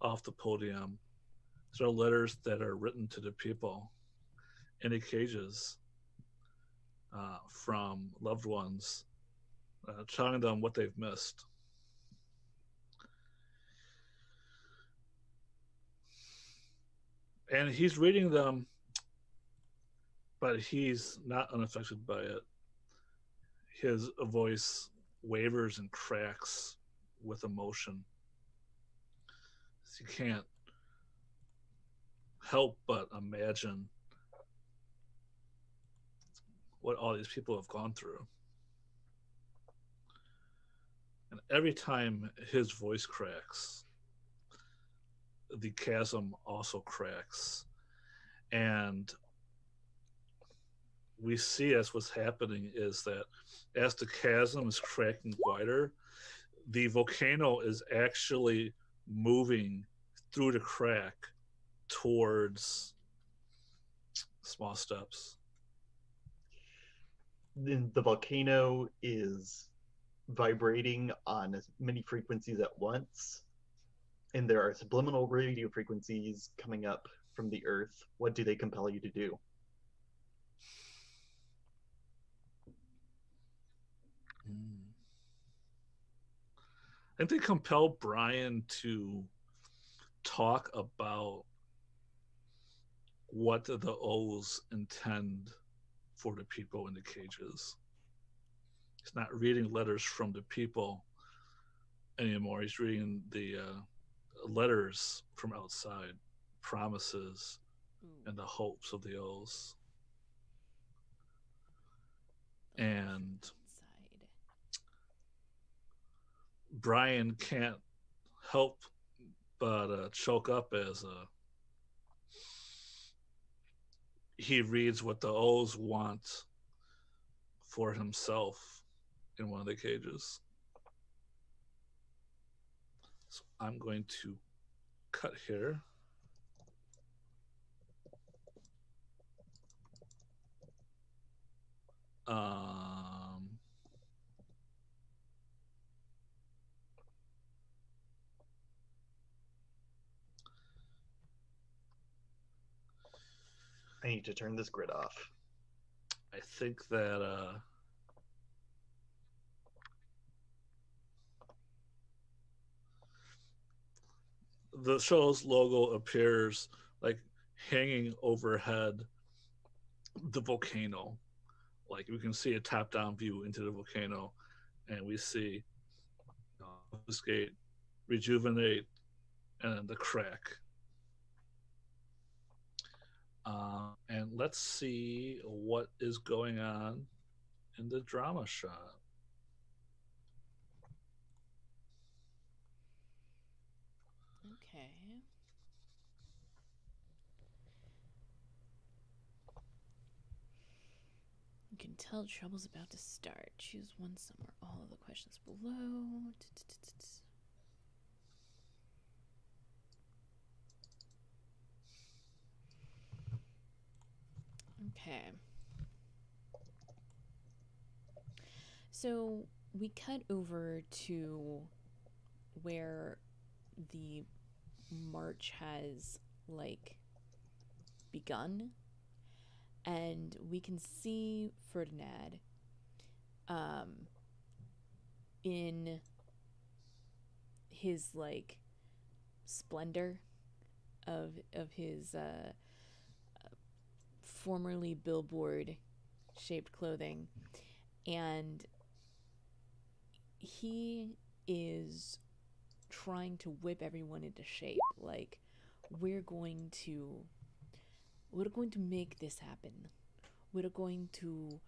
off the podium. So letters that are written to the people in the cages from loved ones, telling them what they've missed. And he's reading them, but he's not unaffected by it. His voice wavers and cracks with emotion. You can't help but imagine what all these people have gone through. And every time his voice cracks, the chasm also cracks. And we see as what's happening is that as the chasm is cracking wider, the volcano is actually moving through the crack towards small steps. Then the volcano is vibrating on as many frequencies at once, and there are subliminal radio frequencies coming up from the earth. What do they compel you to do? I think they compel Brian to talk about what the O's intend for the people in the cages. He's not reading letters from the people anymore. He's reading the letters from outside, promises, and the hopes of the O's. And Inside. Brian can't help but choke up as he reads what the O's want for himself in one of the cages. So I'm going to cut here. I need to turn this grid off. I think that the show's logo appears like hanging overhead the volcano. Like we can see a top-down view into the volcano, and we see Obfuscate, Rejuvenate, and then the crack. And let's see what is going on in the drama shot. Okay. You can tell trouble's about to start. Choose one somewhere. All of the questions below. Okay. So we cut over to where the march has like begun, and we can see Ferdinand in his like splendor of his formerly billboard shaped clothing, and he is trying to whip everyone into shape. Like, we're going to make this happen. We're going to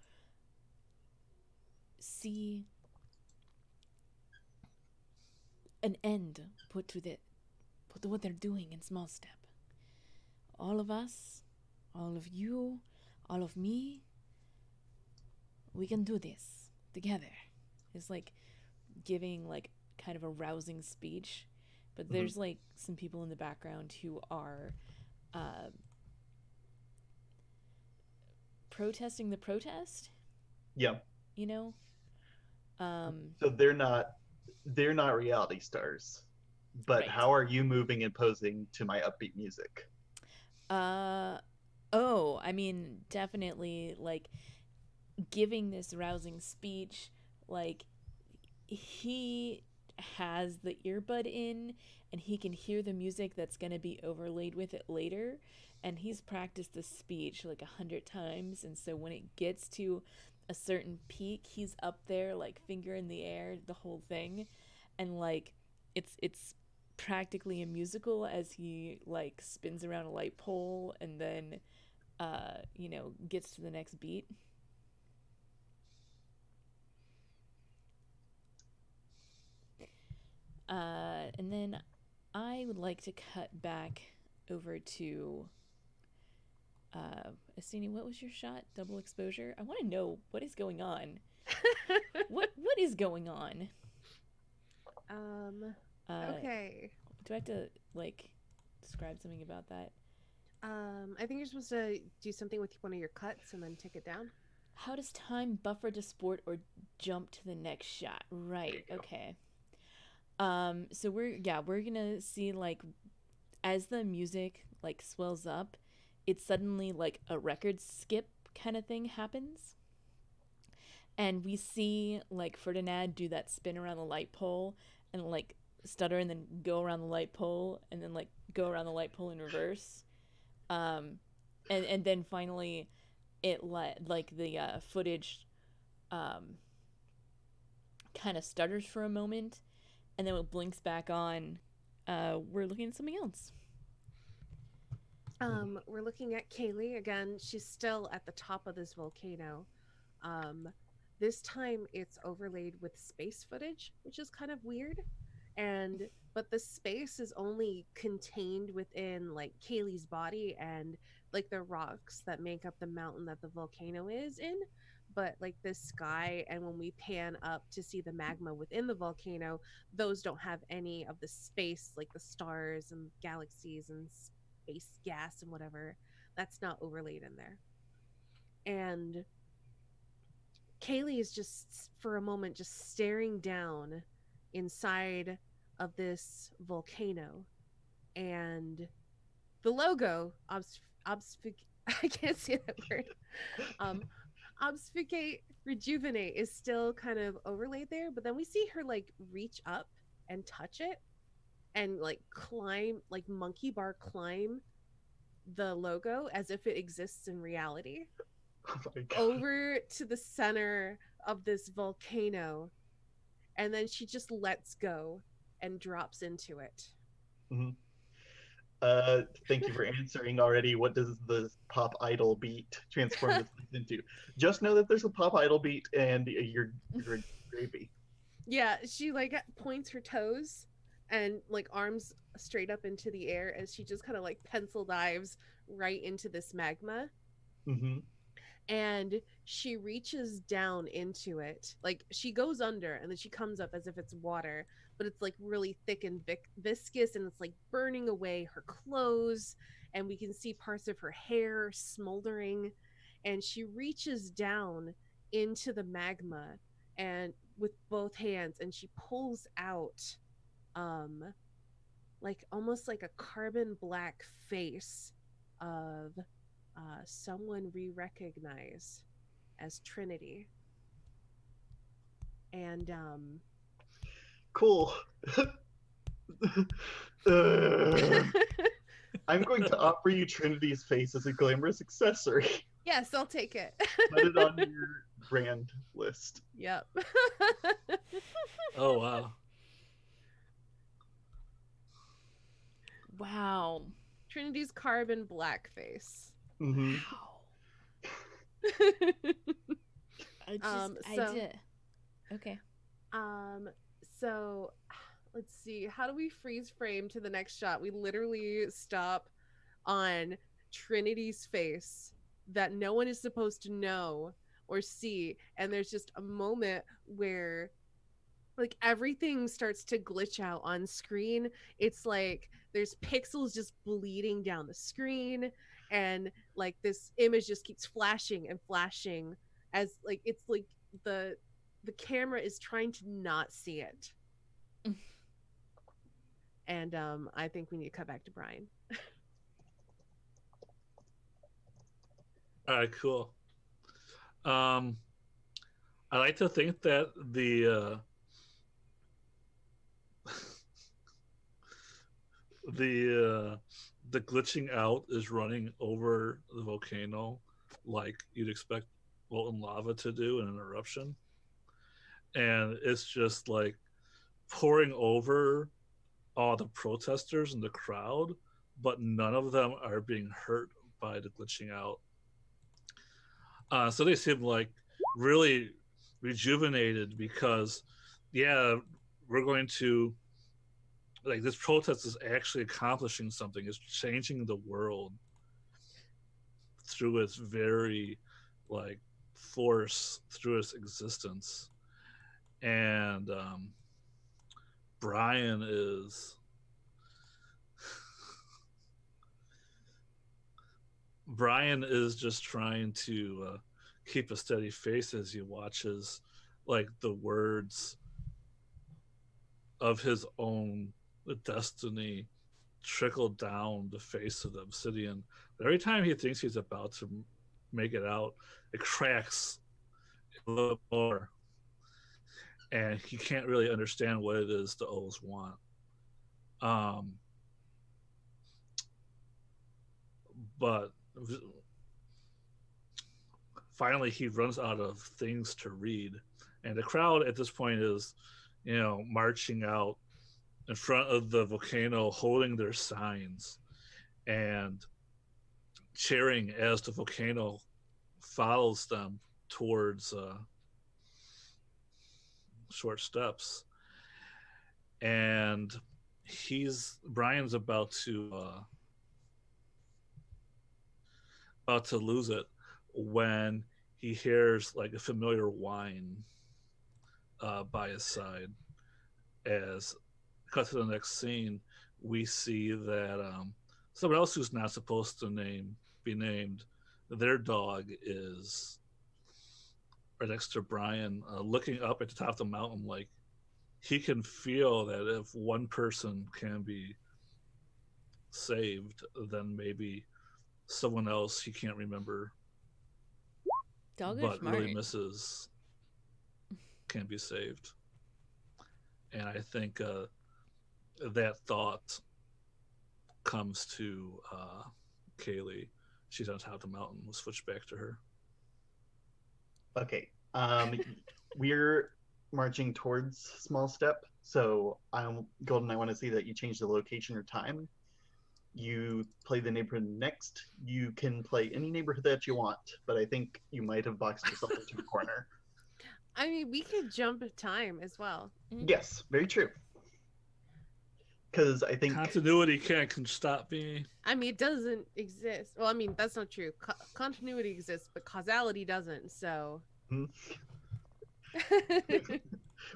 see an end put to what they're doing in Small Step. All of us, all of you, all of me, we can do this together. It's like giving like kind of a rousing speech, but there's like some people in the background who are protesting the protest. Yeah. You know. So they're not reality stars, but right. How are you moving and posing to my upbeat music? Oh, I mean, definitely like giving this rousing speech. Like, he has the earbud in and he can hear the music that's going to be overlaid with it later, and he's practiced the speech like 100 times, and so when it gets to a certain peak, he's up there like finger in the air the whole thing, and like it's practically a musical as he like spins around a light pole and then gets to the next beat. And then I would like to cut back over to Asini. What was your shot? Double exposure. I want to know what is going on. what is going on? Okay. Do I have to like describe something about that? I think you're supposed to do something with one of your cuts and then take it down. How does time buffer to sport or jump to the next shot? Right. Okay. So we're gonna see like as the music like swells up, it's suddenly like a record skip kind of thing happens. And we see like Ferdinand do that spin around the light pole and like stutter and then go around the light pole and then like go around the light pole in reverse. And then finally it like the footage kind of stutters for a moment, and then it blinks back on. We're looking at something else. We're looking at Kaylee again. She's still at the top of this volcano. This time it's overlaid with space footage, which is kind of weird. But the space is only contained within like Kaylee's body and like the rocks that make up the mountain that the volcano is in. But like the sky, and when we pan up to see the magma within the volcano, those don't have any of the space, like the stars and galaxies and space gas and whatever. That's not overlaid in there. And Kaylee is just for a moment just staring down inside of this volcano, and the logo I can't say that word. Um, Obfuscate, Rejuvenate is still kind of overlaid there, but then we see her like reach up and touch it and like climb, like monkey bar climb the logo as if it exists in reality Oh my god. over to the center of this volcano. And then she just lets go and drops into it. Thank you for answering already. What does the pop idol beat transform this place into? Just know that there's a pop idol beat, and you're gravy. Yeah, she like points her toes and like arms straight up into the air as she just kind of like pencil dives right into this magma. Mm-hmm. And she reaches down into it. Like she goes under and then she comes up as if it's water, but it's like really thick and viscous, and it's like burning away her clothes, and we can see parts of her hair smoldering. And she reaches down into the magma and with both hands, and she pulls out um like almost like a carbon black face of someone we recognize as Trinity. And Cool. Uh, I'm going to offer you Trinity's face as a glamorous accessory. yes, I'll take it. Put it on your brand list. Yep. Oh wow. Wow. Trinity's carbon black face. Mm-hmm. Wow. I just, so- I did. Okay. So let's see. How do we freeze frame to the next shot? We literally stop on Trinity's face that no one is supposed to know or see, and there's just a moment where like everything starts to glitch out on screen. It's like there's pixels just bleeding down the screen, and like this image just keeps flashing and flashing as like it's like the camera is trying to not see it. And I think we need to cut back to Brian. All right, cool. I like to think that the the glitching out is running over the volcano like you'd expect molten lava to do in an eruption, and it's just like pouring over all the protesters in the crowd, but none of them are being hurt by the glitching out. So they seem like really rejuvenated because, yeah, we're going to, like, this protest is actually accomplishing something. It's changing the world through its very, like, force, through its existence. And Brian is just trying to keep a steady face as he watches like the words of his own destiny trickle down the face of the obsidian. But every time he thinks he's about to make it out, it cracks a little more, and he can't really understand what it is the O's want. But finally he runs out of things to read, and the crowd at this point is, you know, marching out in front of the volcano holding their signs and cheering as the volcano follows them towards short steps. And Brian's about to lose it when he hears like a familiar whine by his side. As cut to the next scene, we see that someone else who's not supposed to be named, their dog is right next to Brian, looking up at the top of the mountain. Like, he can feel that if one person can be saved, then maybe someone else he can't remember, Dogs are but smart. really misses can be saved. And I think that thought comes to Kaylee. She's on top of the mountain. We'll switch back to her. Okay. We're marching towards small step. So Golden, I want to see that you change the location or time. You play the neighborhood next. You can play any neighborhood that you want, but I think you might have boxed yourself into a corner. I mean, we could jump time as well. Yes, very true. Because I think Continuity can stop me. I mean, it doesn't exist. Well, I mean, that's not true. Continuity exists, but causality doesn't. So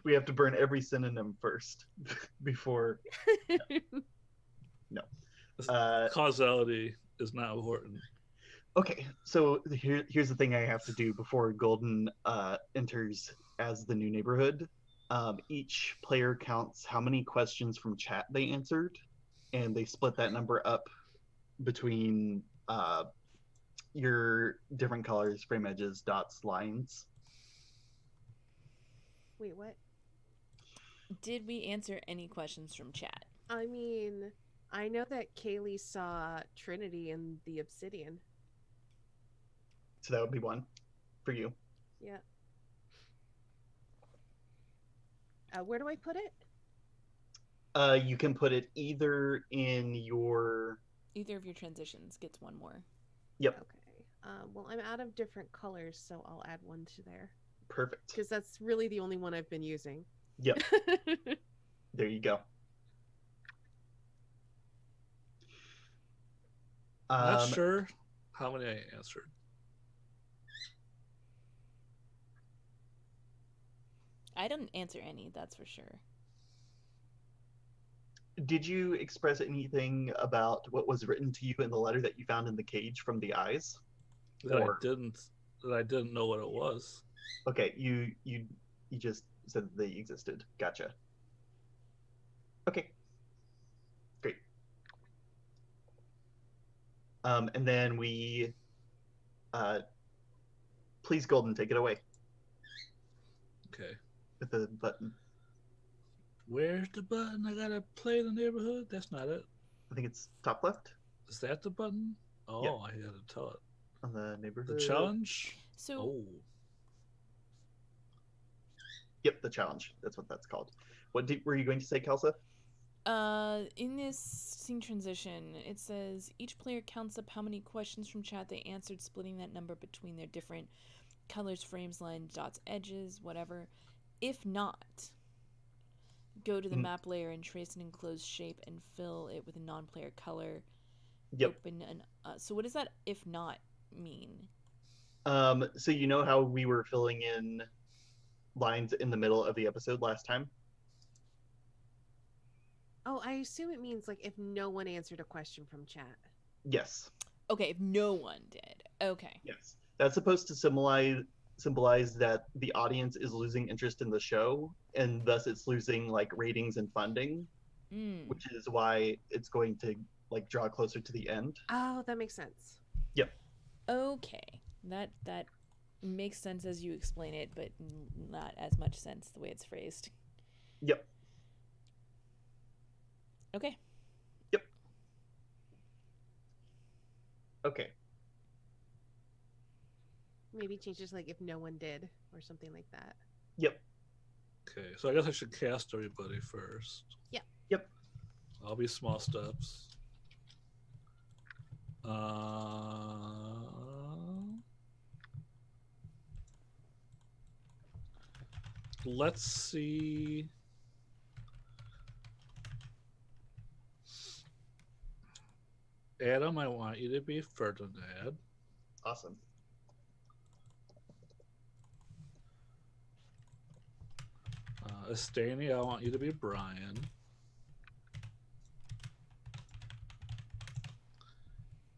we have to burn every synonym first before. No. Causality is not important. Okay, so here's the thing I have to do before Golden enters as the new neighborhood. Each player counts how many questions from chat they answered, and they split that number up between your different colors, frame edges, dots, lines. Wait, what? Did we answer any questions from chat? I mean, I know that Kaylee saw Trinity in the Obsidian. So that would be one for you. Yeah. Where do I put it? You can put it either in your... Either of your transitions gets one more. Yep. Okay. Well, I'm out of different colors, so I'll add one to there. Perfect. Because that's really the only one I've been using. Yep. There you go. Not sure how many I answered. I didn't answer any, that's for sure. Did you express anything about what was written to you in the letter that you found in the cage from the eyes? That I didn't know what it was. Okay, you just said that they existed. Gotcha. Okay. Great. And then we please, Golden, take it away. Okay. With the button. Where's the button? I gotta play the neighborhood? That's not it. I think it's top left Is that the button? Oh, Yep. I gotta tell it. on the neighborhood. The challenge? So Oh. Yep, the challenge. That's what that's called. What were you going to say, Kelsa? in this scene transition, it says each player counts up how many questions from chat they answered, splitting that number between their different colors, frames, lines, dots, edges, whatever. If not, go to the map layer and trace an enclosed shape and fill it with a non-player color. Yep. Open an, so what does that if not mean? So you know how we were filling in lines in the middle of the episode last time? Oh, I assume it means like if no one answered a question from chat. Yes. Okay, if no one did. Okay. Yes. That's supposed to symbolize that the audience is losing interest in the show, and thus it's losing like ratings and funding, which is why it's going to like draw closer to the end. Oh, that makes sense. Yep. Okay. That makes sense as you explain it, but not as much sense the way it's phrased. Yep. Okay. Yep. Okay. Maybe change just like if no one did or something like that. Yep. Okay, so I guess I should cast everybody first. Yeah. Yep. I'll be small steps. Let's see. Adam, I want you to be Ferdinand. Awesome. Estani, I want you to be Brian.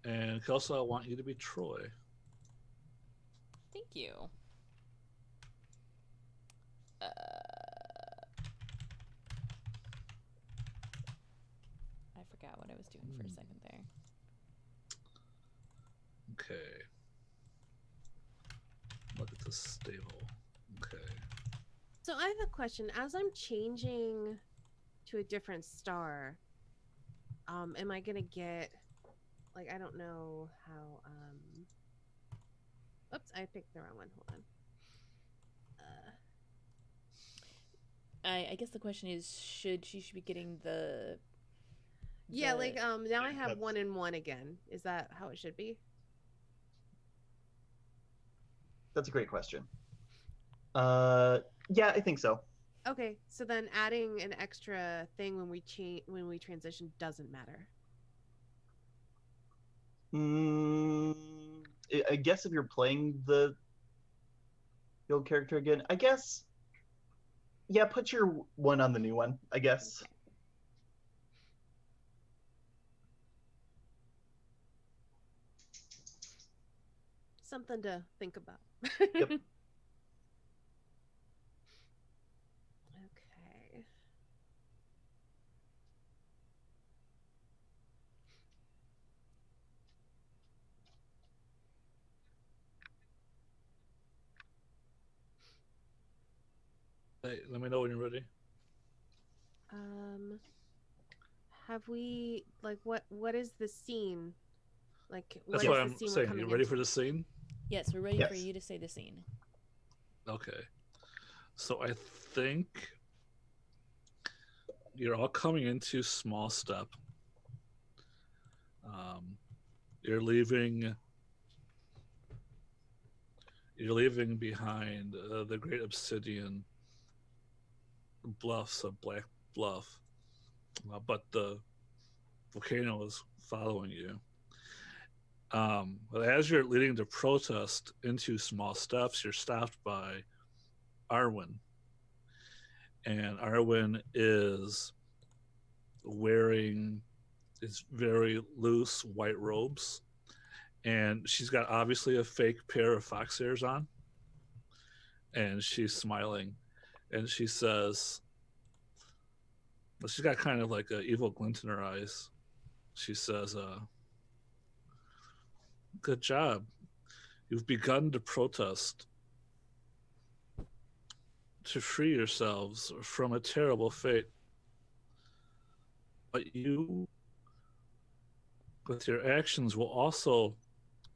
And Kelsa, I want you to be Troy. Thank you. I forgot what I was doing for a second there. Okay. Look at this stable. Okay. So I have a question. As I'm changing to a different star, am I gonna get like I don't know how oops, I picked the wrong one. Hold on. I guess the question is, should she be getting the Yeah, like now I have That's- 1 and 1 again. Is that how it should be? That's a great question. Yeah, I think so. Okay, so then adding an extra thing when we transition doesn't matter. I guess if you're playing the old character again, I guess. Yeah, put your one on the new one, I guess. Okay. Something to think about. Yep. Okay. Hey, let me know when you're ready. Have we like what is the scene? Like what That's is what the I'm scene we're saying. coming You ready into? for the scene? Yes, we're ready for Yes. you to say the scene. Okay. So I think you're all coming into small step. You're leaving behind the great obsidian bluffs of Black Bluff, but the volcano is following you. But as you're leading the protest into small steps, you're stopped by Arwen. And Arwen is wearing these very loose white robes. And she's got obviously a fake pair of fox ears on. And she's smiling. And she says, well, she's got kind of like an evil glint in her eyes. She says, good job. You've begun to protest to free yourselves from a terrible fate. But you, with your actions, will also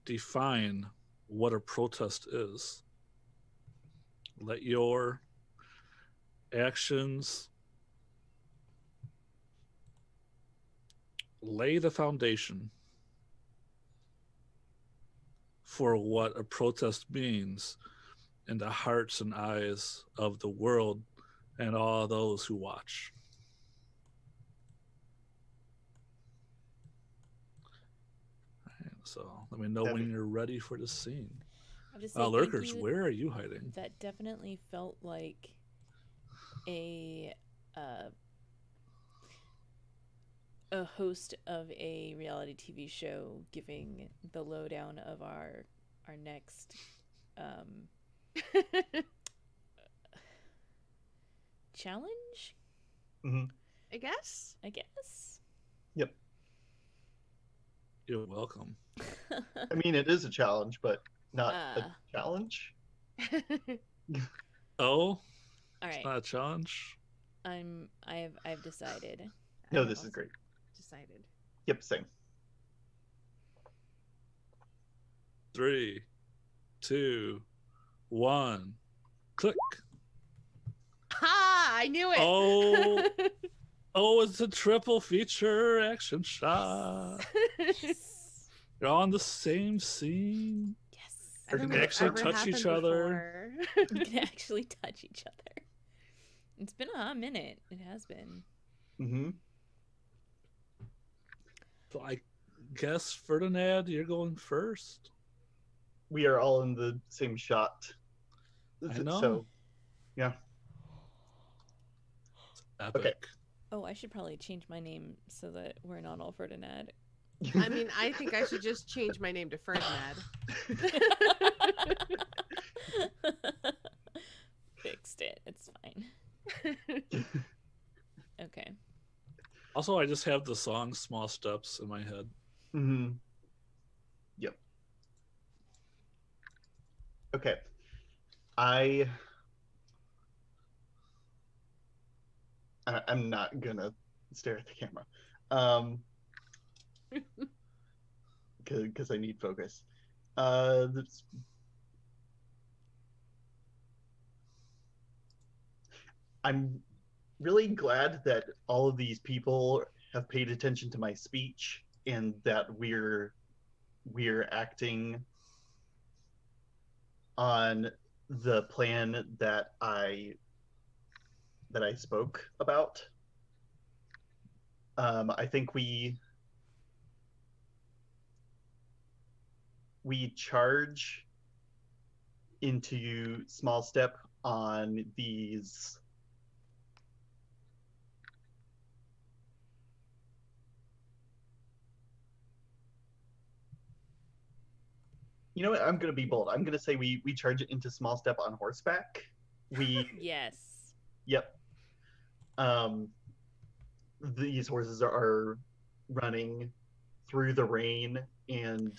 define what a protest is. Let your actions lay the foundation for what a protest means in the hearts and eyes of the world and all those who watch. So let me know That'd when be- you're ready for the scene. I'll just say thank Lurkers, you. where are you hiding? That definitely felt like a host of a reality TV show giving the lowdown of our next challenge, Mhm. I guess. I guess. Yep. You're welcome. I mean, it is a challenge, but not a Ah. challenge. Oh, All it's right. not a challenge. I've decided. No, I have this is also great. Decided. Yep, same. 3, 2, 1, click. Ha! I knew it. Oh, oh, it's a triple feature action shot. Yes. You're on the same scene. Yes. I don't You know can if actually ever touch each happened other. before. We can actually touch each other. It's been a hot minute. It has been. Mm-hmm. So I guess Ferdinand, you're going first. We are all in the same shot. I know. So, yeah. Epic. Okay. Oh, I should probably change my name so that we're not all Ferdinand. I mean, I think I should just change my name to Ferdinand. Fixed it. It's fine. Okay. Also, I just have the song Small Steps in my head. Mm-hmm. Yep. Okay. I I'm not gonna stare at the camera. Um, because I need focus. This, I'm really glad that all of these people have paid attention to my speech and that we're acting on the plan that I spoke about. I think we charge into small step on these. You know what? I'm gonna be bold. I'm gonna say we charge it into small step on horseback. We Yes. Yep. Um, these horses are running through the rain and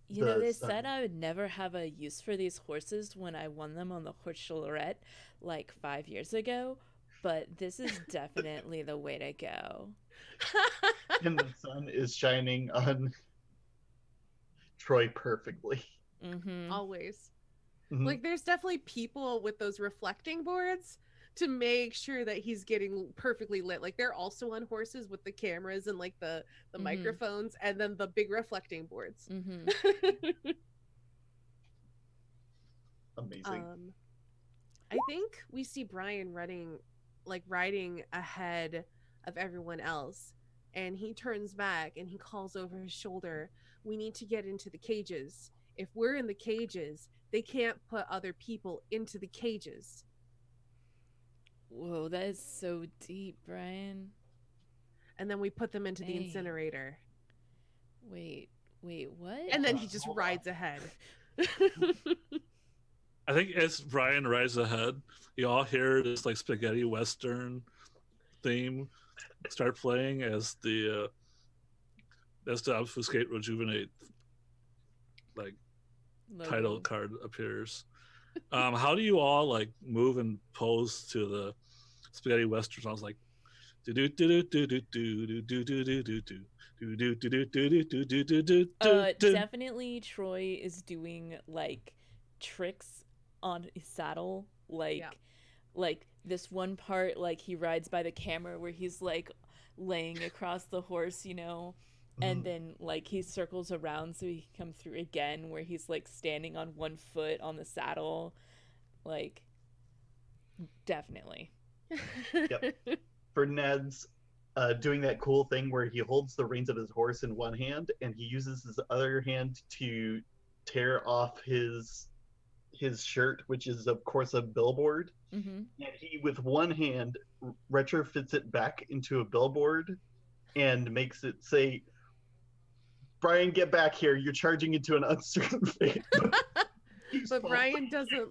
You know, the they sun. said I would never have a use for these horses when I won them on the horse Lorette like 5 years ago, but this is definitely the way to go. And the sun is shining on Troy perfectly. Mm-hmm. Always. Mhm. Like, there's definitely people with those reflecting boards to make sure that he's getting perfectly lit. Like, they're also on horses with the cameras and like the Mhm. microphones, and then the big reflecting boards. Mm-hmm. Amazing. I think we see Brian riding ahead of everyone else, and he turns back and he calls over his shoulder, "We need to get into the cages. If we're in the cages, they can't put other people into the cages." Whoa, that is so deep, Brian. And then we put them into the Dang. incinerator. Wait, what? And then he just rides ahead. I think as Brian rides ahead, you all hear this like spaghetti western theme start playing as the Obfuscate Rejuvenate like Logo. title card appears. How do you all like move and pose to the spaghetti westerns? I was like, do do do do do do do do do do do do. Definitely Troy is doing like tricks on his saddle, like Yeah. like this one part, like he rides by the camera where he's like laying across the horse, you know, and then like he circles around so he can come through again where he's like standing on one foot on the saddle, like definitely. Yep. For Ned's doing that cool thing where he holds the reins of his horse in one hand and he uses his other hand to tear off his shirt, which is of course a billboard. Mm-hmm. And he with one hand retrofits it back into a billboard and makes it say, "Brian, get back here. You're charging into an uncertain fate." But Brian doesn't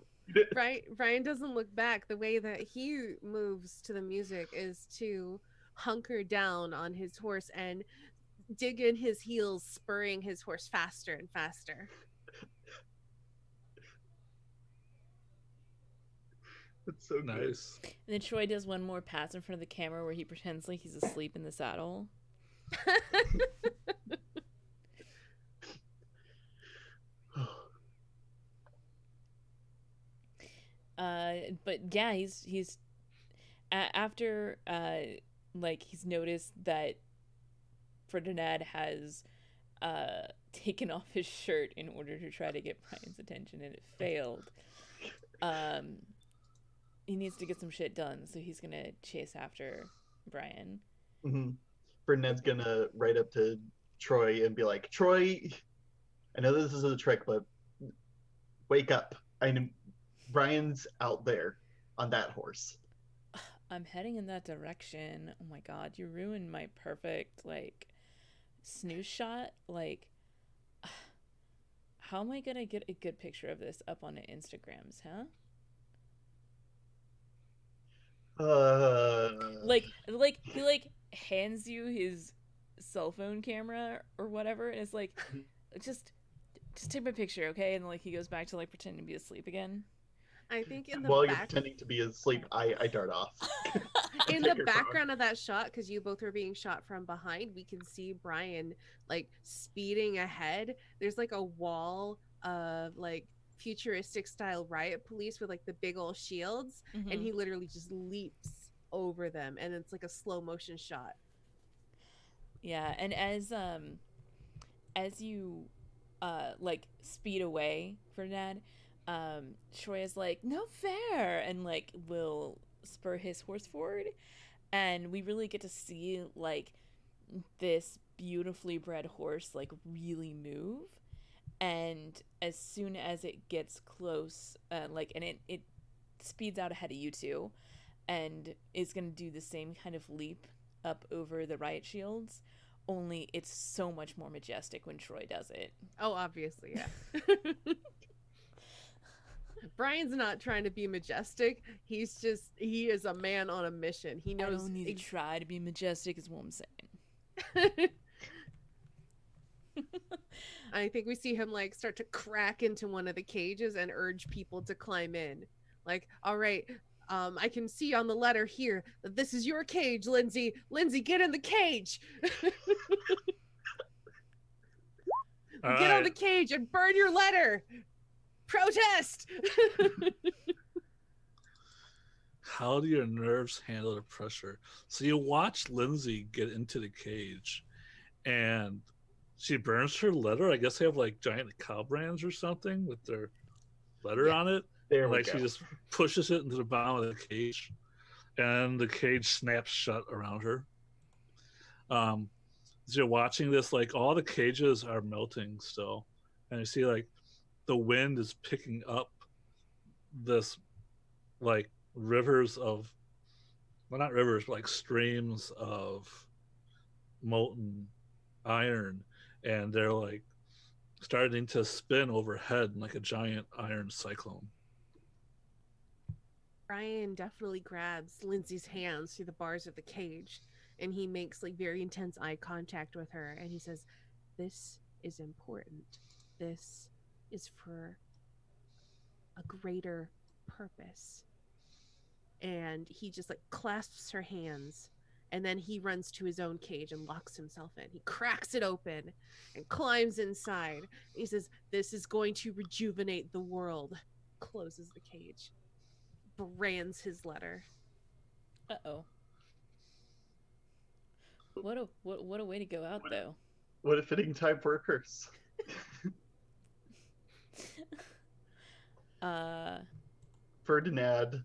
Brian doesn't look back. The way that he moves to the music is to hunker down on his horse and dig in his heels, spurring his horse faster and faster. It's so good. Nice. And then Troy does one more pass in front of the camera where he pretends like he's asleep in the saddle. But yeah, he's after like he's noticed that Ferdinand has taken off his shirt in order to try to get Brian's attention and it failed. He needs to get some shit done, so he's gonna chase after Brian. Mm-hmm. Ferdinand's gonna ride up to Troy and be like, "Troy, I know this is a trick, but wake up. I know Brian's out there on that horse." I'm heading in that direction. Oh my god, you ruined my perfect like snooze shot. Like, how am I gonna get a good picture of this up on the Instagrams, huh? Like he like hands you his cell phone camera or whatever, and it's like, just just take my picture, okay? And like he goes back to like pretending to be asleep again. I think in the While you're back, pretending to be asleep, I dart off. in Take the your background of that shot, because you both were being shot from behind, we can see Brian like speeding ahead. There's like a wall of like futuristic style riot police with like the big old shields, and he literally just leaps over them, and it's like a slow motion shot. Yeah, and as you like speed away, Ferdinand, Troy is like, no fair, and like will spur his horse forward, and we really get to see like this beautifully bred horse like really move. And as soon as it gets close, like, and it speeds out ahead of you two, and is gonna do the same kind of leap up over the riot shields, only it's so much more majestic when Troy does it. Oh, obviously, yeah. Brian's not trying to be majestic. He is a man on a mission. He knows. I don't need to try to be majestic, is what I'm saying. I think we see him like start to crack into one of the cages and urge people to climb in. Like, all right, I can see on the letter here that this is your cage, Lindsay. Lindsay, get in the cage. Get on the cage and burn your letter. Protest. How do your nerves handle the pressure? So you watch Lindsay get into the cage, and she burns her letter. I guess they have like giant cow brands or something with their letter on it. There we like go. She just pushes it into the bottom of the cage, and the cage snaps shut around her. As you're watching this, like all the cages are melting still, and you see like the wind is picking up this like rivers of, well, not rivers, but like streams of molten iron, and they're like starting to spin overhead like a giant iron cyclone. Brian definitely grabs Lindsay's hands through the bars of the cage, and he makes like very intense eye contact with her, and he says, "This is important. This is for a greater purpose." And he just like clasps her hands, and then he runs to his own cage and locks himself in. He cracks it open and climbs inside. He says, "This is going to rejuvenate the world." Closes the cage, brands his letter. Uh-oh. What a way to go out, though. What a fitting time for a curse. Ferdinand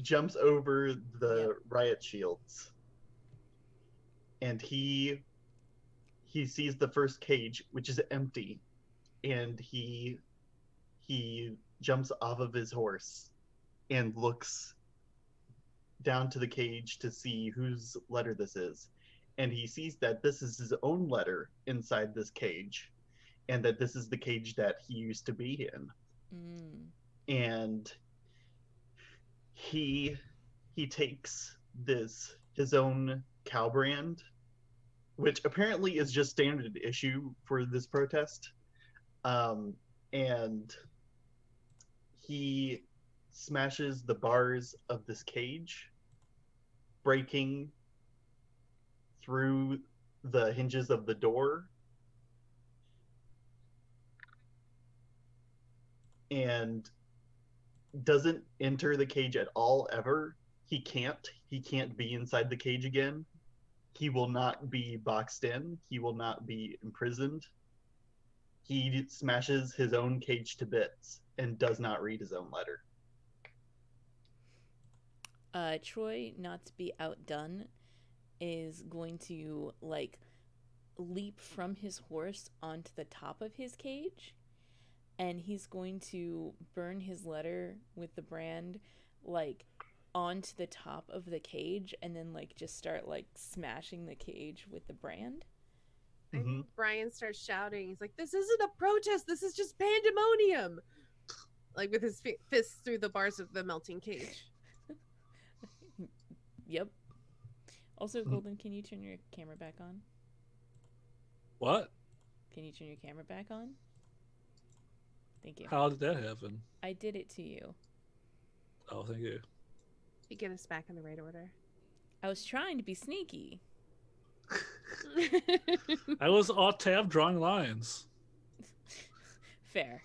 jumps over the riot shields, and he sees the first cage, which is empty, and he jumps off of his horse and looks down to the cage to see whose letter this is, and he sees that this is his own letter inside this cage, and that this is the cage that he used to be in. And he takes his own cow brand, which apparently is just standard issue for this protest, and he smashes the bars of this cage, breaking through the hinges of the door, and doesn't enter the cage at all ever. He can't be inside the cage again. He will not be boxed in. He will not be imprisoned. He smashes his own cage to bits and does not read his own letter. Troy, not to be outdone, is going to like leap from his horse onto the top of his cage, and he's going to burn his letter with the brand like onto the top of the cage, and then like just start like smashing the cage with the brand. I think Brian starts shouting. He's like, "This isn't a protest. This is just pandemonium!" Like with his fists through the bars of the melting cage. Yep. Also, Golden, can you turn your camera back on? What? Can you turn your camera back on? Thank you. How did that happen? I did it to you. Oh, thank you. You get us back in the right order. I was trying to be sneaky. I was alt tab drawing lines. Fair.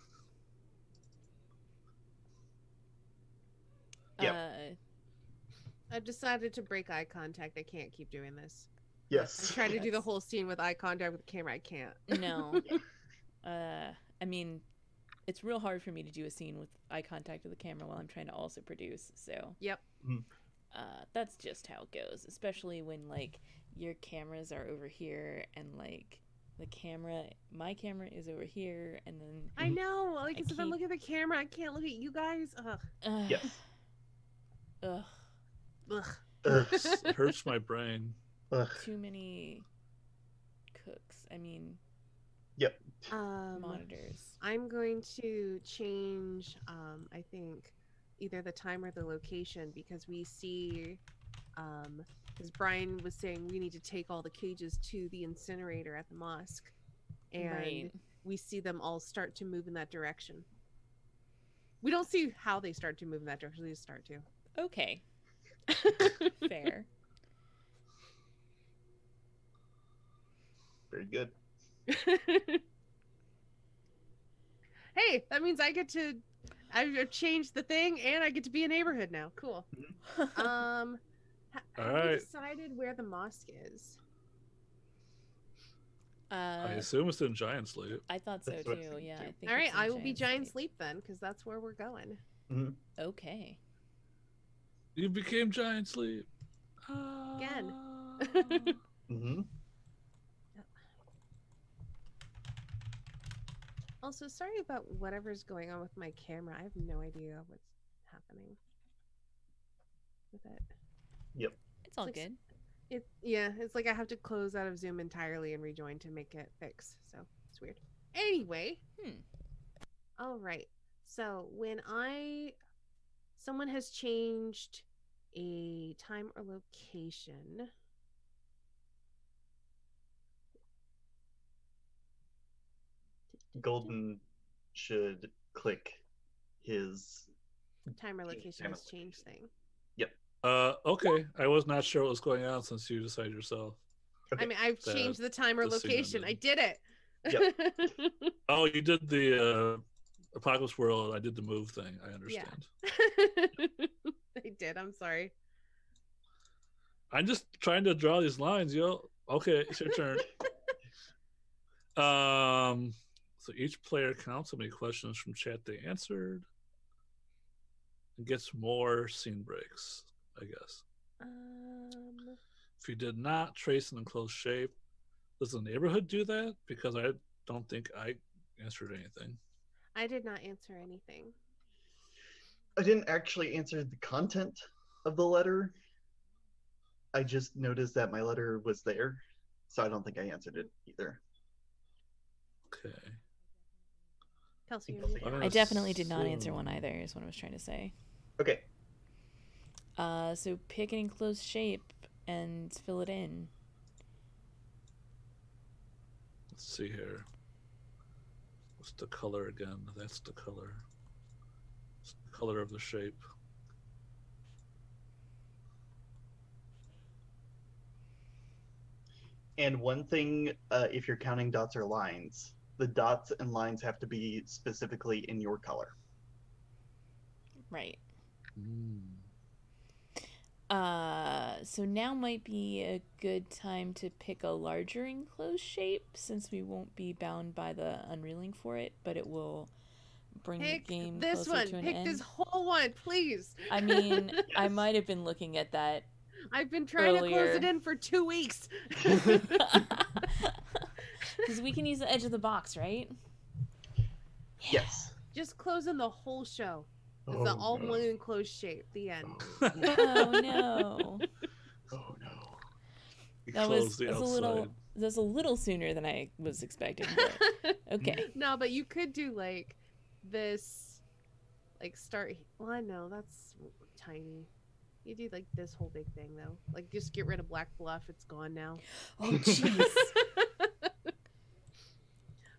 Yep. I've decided to break eye contact. I can't keep doing this. I'm Yes. trying to do the That's- whole scene with eye contact with the camera. I can't. No. I mean, it's real hard for me to do a scene with eye contact with the camera while I'm trying to also produce. So Yep. that's just how it goes. Especially when like your cameras are over here and like my camera is over here, and then I know. Like, I 'cause if I'm keep- looking at the camera, I can't look at you guys. Ugh. Yes. Ugh, Ugh. Ugh. Hurts my brain. Ugh. too many cooks. I mean, Yep. monitors. I'm going to change, I think, either the time or the location, because we see, as Brian was saying, we need to take all the cages to the incinerator at the mosque. And Right. we see them all start to move in that direction. We don't see how they start to move in that direction, they just start to. Okay. Fair. Very good. Hey, that means I've changed the thing and I get to be a neighborhood now. Cool. Have we Alright. decided where the mosque is? I assume it's in Giant Sleep. I thought so That's what I too. think Yeah, too. I think. All right, it's in I will be giant Sleep. sleep then, because that's where we're going. Okay. You became Giant Sleep. Again. Mm-hmm. Also, sorry about whatever's going on with my camera. I have no idea what's happening with it. It's all Like- good. It's like I have to close out of Zoom entirely and rejoin to make it fix. So it's weird. Anyway. All right. So when someone has changed a time or location. Golden should click his. Time or Change location time or has changed thing. Okay. I was not sure what was going on since you decided yourself. Okay. I mean, I've That- changed the time or the scene location. I ended. did it. Oh, you did the Apocalypse World. I did the move thing. I understand. I did. I'm sorry. I'm just trying to draw these lines, yo. Okay, it's your turn. So each player counts how many questions from chat they answered and gets more scene breaks, I guess. If you did not trace an enclosed shape, does the neighborhood do that? Because I don't think I answered anything. I did not answer anything. I didn't actually answer the content of the letter. I just noticed that my letter was there, so I don't think I answered it either. Okay. Kelsey, you're Kelsey. muted. I definitely did not answer So- one either. Is what I was trying to say. Okay. So pick an enclosed shape and fill it in. Let's see here. What's the color again? That's the color. It's the color of the shape. And one thing, if you're counting dots or lines, the dots and lines have to be specifically in your color. Right. Mm. So now might be a good time to pick a larger enclosed shape, since we won't be bound by the unreeling for it, but it will bring Pick the game this closer one. to an Pick end. this whole one, please. I mean, I Yes. might have been looking at that. I've been trying to close Earlier. it in for 2 weeks. Because we can use the edge of the box, right? Yes. Just closing the whole show. It's Oh, the all no. one enclosed shape. The end. Oh, Oh no. oh no. We That closed was, the was a outside. a little sooner than I was expecting. But okay. No, but you could do like this, like start. Well, I know that's tiny. You do like this whole big thing though. Like just get rid of Black Bluff. It's gone now. Oh jeez.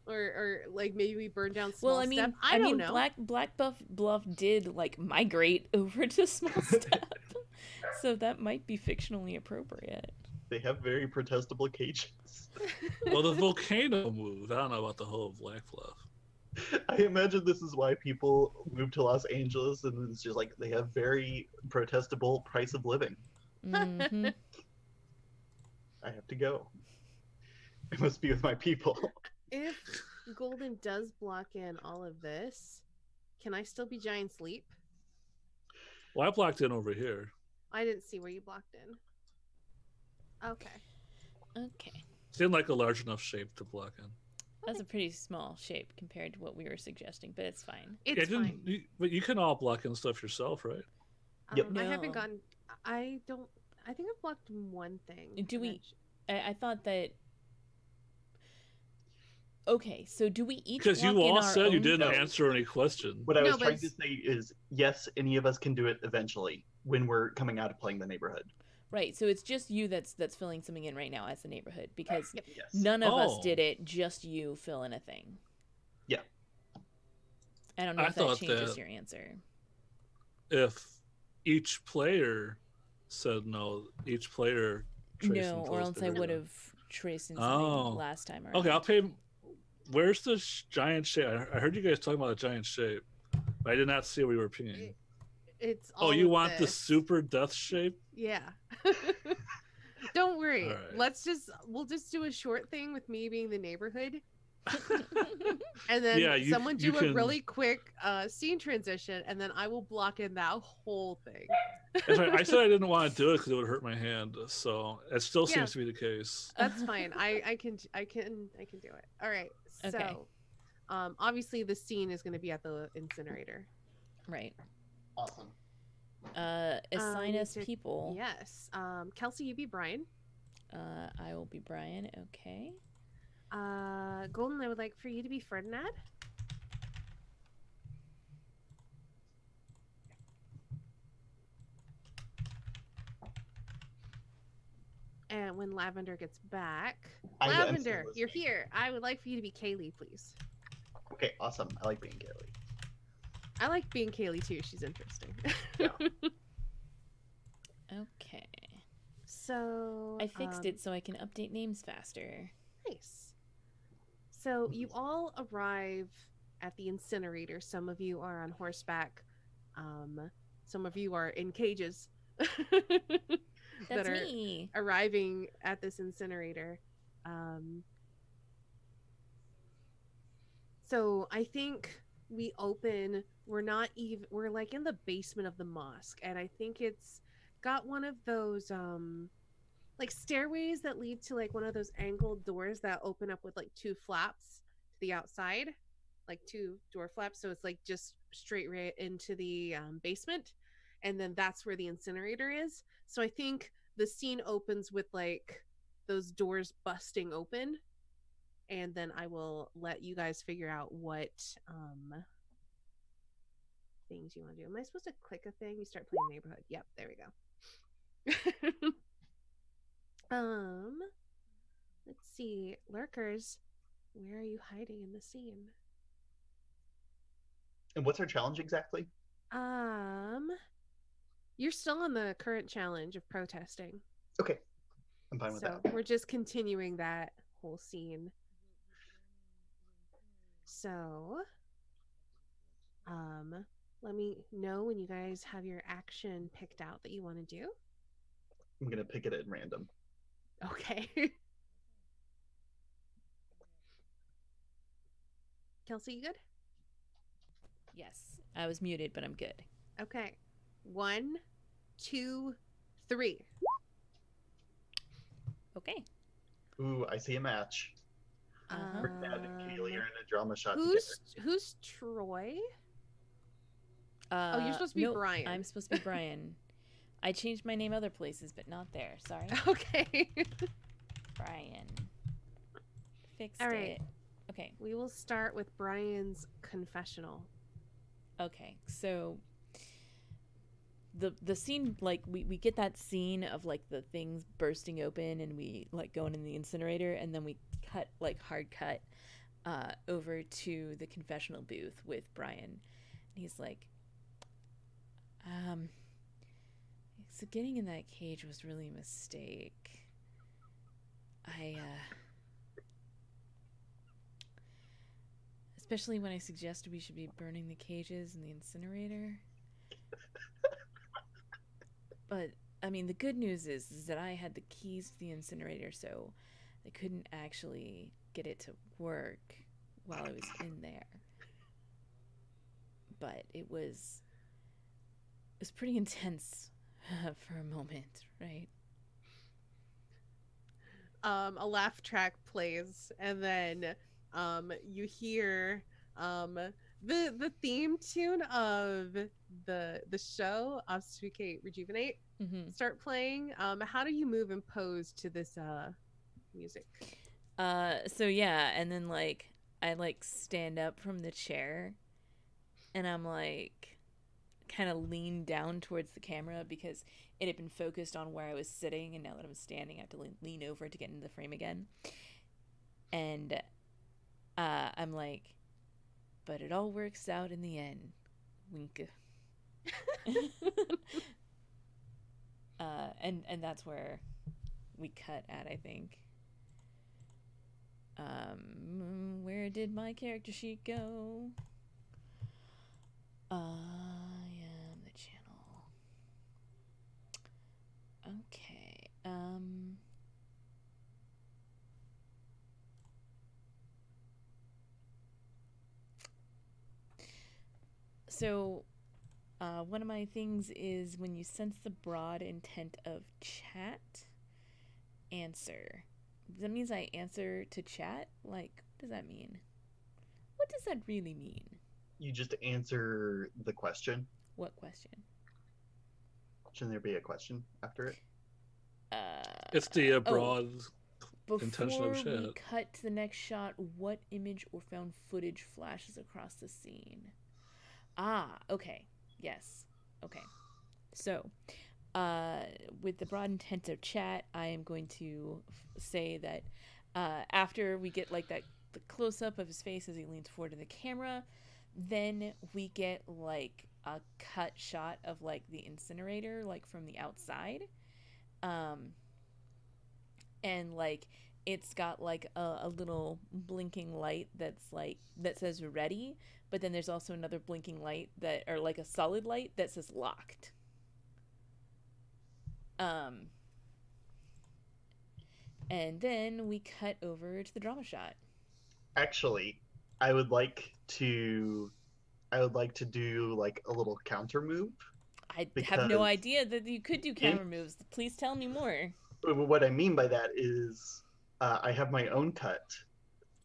or like maybe we burn down Small Well, I mean, Step. I don't know. Black Bluff did like migrate over to Small Step, so that might be fictionally appropriate. They have very protestable cages. Well, the volcano moved. I don't know about the whole Black Bluff. I imagine this is why people move to Los Angeles, and it's just like they have very protestable price of living. Mm-hmm. I have to go. I must be with my people. If Golden does block in all of this, can I still be Giant Sleep? Well, I blocked in over here. I didn't see where you blocked in. Okay. Okay. It's in like a large enough shape to block in. That's a pretty small shape compared to what we were suggesting, but it's fine. It's fine. But you can all block in stuff yourself, right? Yep. I haven't No. gotten. I don't. I think I've blocked one thing. Do we? I thought that. Okay, so do we each? Because you block in all our said you own- didn't No. answer any question. What I No, was but trying to say is, yes, any of us can do it eventually when we're coming out of playing the neighborhood. Right, so it's just you that's filling something in right now as the neighborhood because Yep. Yes. none of us Oh. did it. Just you fill in a thing. Yeah. I don't know I if that thought changes that- your answer. If each player said no, each player traced No, until or it's else I bigger. would have traced in something Oh. last time around. Okay, I'll pay. Where's the giant shape? I heard you guys talking about a giant shape, but I did not see what we were pinging. It's. Oh, all you of want the this. super death shape? Yeah. Don't worry. All right. We'll just do a short thing with me being the neighborhood. And then Yeah, you- someone you do a can- really quick scene transition, and then I will block in that whole thing. That's right. I said I didn't want to do it because it would hurt my hand. So it still Yeah. seems to be the case. That's fine. I can do it. All right. So, Okay. obviously the scene is going to be at the incinerator. Right. Awesome. Assign need us to- people. Yes. Kelsey, you be Brian. I will be Brian. Okay. Golden, I would like for you to be Ferdinand. And when Lavender gets back, I am still Lavender, you're listening. here. I would like for you to be Kaylee, please. Okay, awesome. I like being Kaylee. I like being Kaylee too. She's interesting. Yeah. Okay. So I fixed it so I can update names faster. Nice. So you all arrive at the incinerator. Some of you are on horseback. Some of you are in cages. That's that are me. arriving at this incinerator. So I think we open. We're like in the basement of the mosque, and I think it's got one of those like stairways that lead to like one of those angled doors that open up with like two flaps to the outside, like two door flaps. So it's like just straight right into the basement, and then that's where the incinerator is. So I think the scene opens with like those doors busting open, and then I will let you guys figure out what things you want to do. Am I supposed to click a thing? You start playing neighborhood. Yep, there we go. Let's see. Lurkers, where are you hiding in the scene? And what's our challenge exactly? You're still on the current challenge of protesting. Okay, I'm fine with So that. we're just continuing that whole scene. So, let me know when you guys have your action picked out that you want to do. I'm gonna pick it at random. Okay. Kelsey, you good? Yes. I was muted, but I'm good. Okay. 1, 2, 3. Okay. Ooh, I see a match. Uh-huh. Ferdinand and Kaylee are in a drama shot Who's Troy? Oh, you're supposed to be Brian. I'm supposed to be Brian. I changed my name other places, but not there. Sorry. Okay. Brian. Fixed All right. it. Okay. We will start with Brian's confessional. Okay. So the scene, like we get that scene of like the things bursting open and we like going in the incinerator, and then we cut like hard cut over to the confessional booth with Brian. And he's like, so getting in that cage was really a mistake. Especially when I suggested we should be burning the cages in the incinerator. But, I mean, the good news is that I had the keys to the incinerator, so they couldn't actually get it to work while I was in there. But it was pretty intense for a moment, right? A laugh track plays, and then you hear the theme tune of the show Obfuscate, Rejuvenate start playing. How do you move and pose to this music? So yeah, and then like I like stand up from the chair, and I'm like kind of lean down towards the camera because it had been focused on where I was sitting, and now that I'm standing I have to lean over to get into the frame again. And I'm like, but it all works out in the end, wink. And that's where we cut at, I think. Where did my character sheet go? I am the channel. Okay. So, one of my things is when you sense the broad intent of chat, answer. That means I answer to chat? Like, what does that mean? What does that really mean? You just answer the question. What question? Shouldn't there be a question after it? It's the broad intention of Before chat. we cut to the next shot, what image or found footage flashes across the scene? Ah, okay. Yes. Okay. So, with the broad intent of chat, I am going to say that after we get like the close up of his face as he leans forward to the camera, then we get like a cut shot of like the incinerator, like from the outside, and like it's got like a little blinking light that's like that says ready, but then there's also another blinking light that, or like a solid light that says locked. And then we cut over to the drama shot. Actually, I would like to do like a little counter move. I have no idea that you could do camera moves. Please tell me more. What I mean by that is I have my own cut,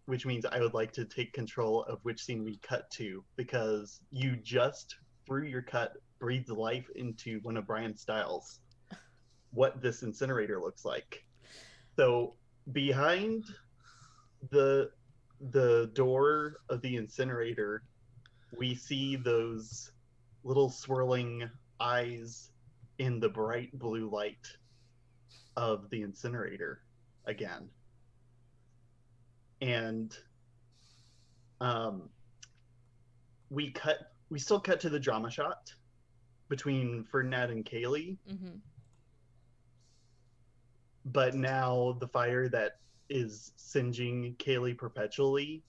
which means I would like to take control of which scene we cut to, because you just, through your cut, breathed life into one of Brian's styles, what this incinerator looks like. So behind the door of the incinerator, we see those little swirling eyes in the bright blue light of the incinerator again. And we still cut to the drama shot between Ferdinand and Kaylee. Mm-hmm. But now the fire that is singeing Kaylee perpetually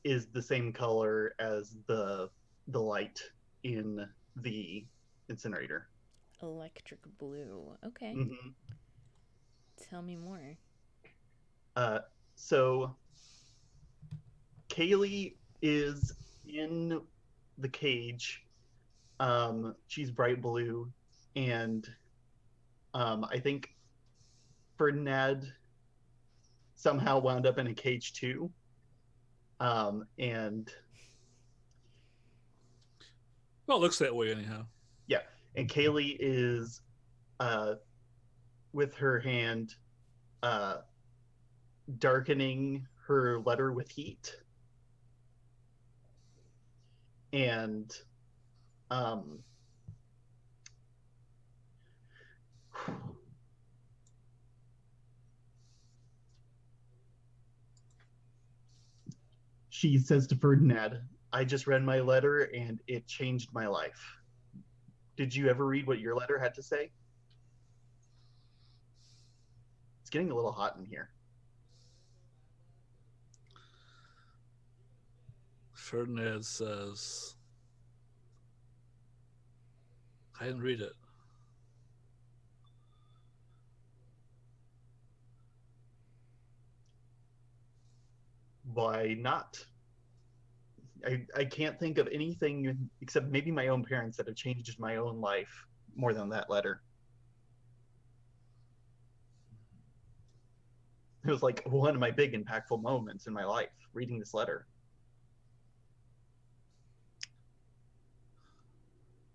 is the same color as the light in the incinerator. Electric blue. Okay. Mm-hmm. Tell me more. So Kaylee is in the cage. She's bright blue, and I think Ferdinand somehow wound up in a cage too. And well, it looks that way anyhow. Yeah, and Kaylee is with her hand darkening her letter with heat. And she says to Ferdinand, I just read my letter and it changed my life. Did you ever read what your letter had to say? It's getting a little hot in here. Ferdinand says, I didn't read it. Why not? I can't think of anything except maybe my own parents that have changed my own life more than that letter. It was like one of my big impactful moments in my life, reading this letter.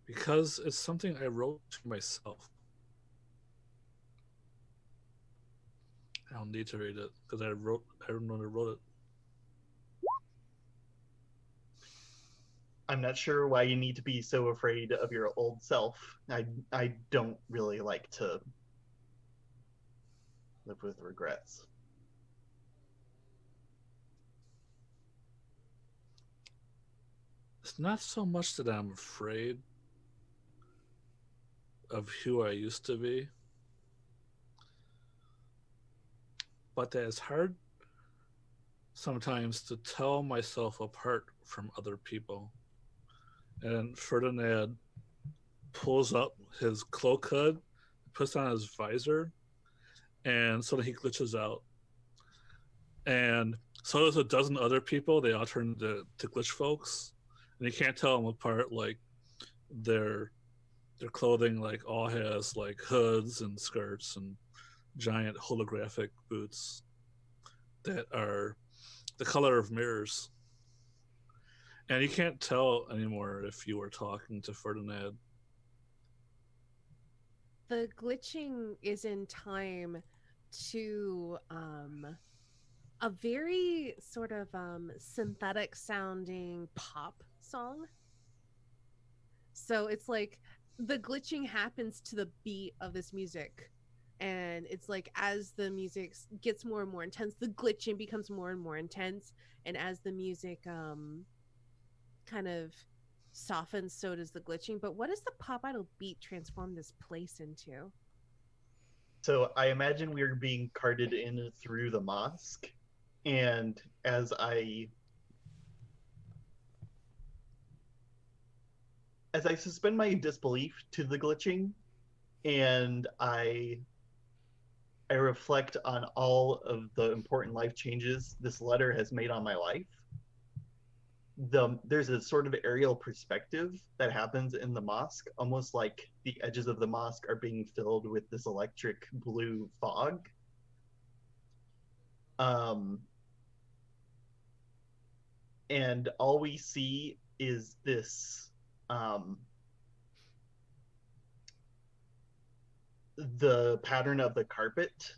Because it's something I wrote to myself. I don't need to read it because I don't know I wrote it. I'm not sure why you need to be so afraid of your old self. I don't really like to live with regrets. It's not so much that I'm afraid of who I used to be, but that it's hard sometimes to tell myself apart from other people. And Ferdinand pulls up his cloak hood, puts on his visor, and suddenly he glitches out. And so does a dozen other people. They all turn to glitch folks, and you can't tell them apart. Like their clothing, like all has like hoods and skirts and giant holographic boots that are the color of mirrors. And you can't tell anymore if you were talking to Ferdinand. The glitching is in time to a very sort of synthetic sounding pop song. So it's like the glitching happens to the beat of this music. And it's like as the music gets more and more intense, the glitching becomes more and more intense. And as the music kind of softens, so does the glitching. But what does the pop idol beat transform this place into? So I imagine we're being carted in through the mosque, and as I suspend my disbelief to the glitching, and I reflect on all of the important life changes this letter has made on my life. There's a sort of aerial perspective that happens in the mosque, almost like the edges of the mosque are being filled with this electric blue fog. And all we see is this the pattern of the carpet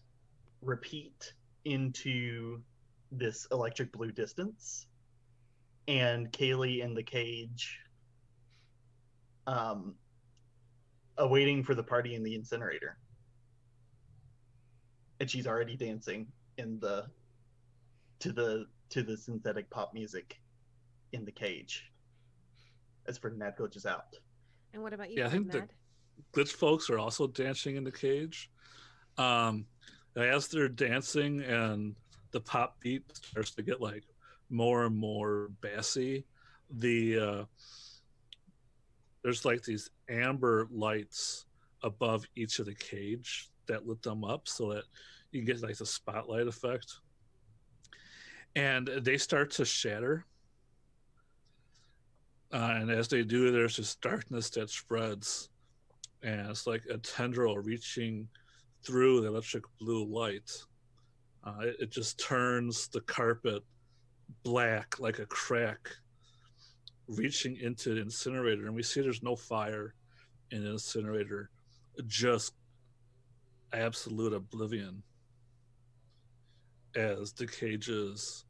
repeat into this electric blue distance, and Kaylee in the cage awaiting for the party in the incinerator. And she's already dancing to the synthetic pop music in the cage as Ferdinand glitches out. And what about you, Yeah, I think the Ferdinand? glitch folks are also dancing in the cage. As they're dancing and the pop beat starts to get like more and more bassy, there's like these amber lights above each of the cage that lit them up so that you get like the spotlight effect. And they start to shatter. And as they do, there's this darkness that spreads. And it's like a tendril reaching through the electric blue light. It just turns the carpet black like a crack, reaching into the incinerator. And we see there's no fire in the incinerator, just absolute oblivion as the cages,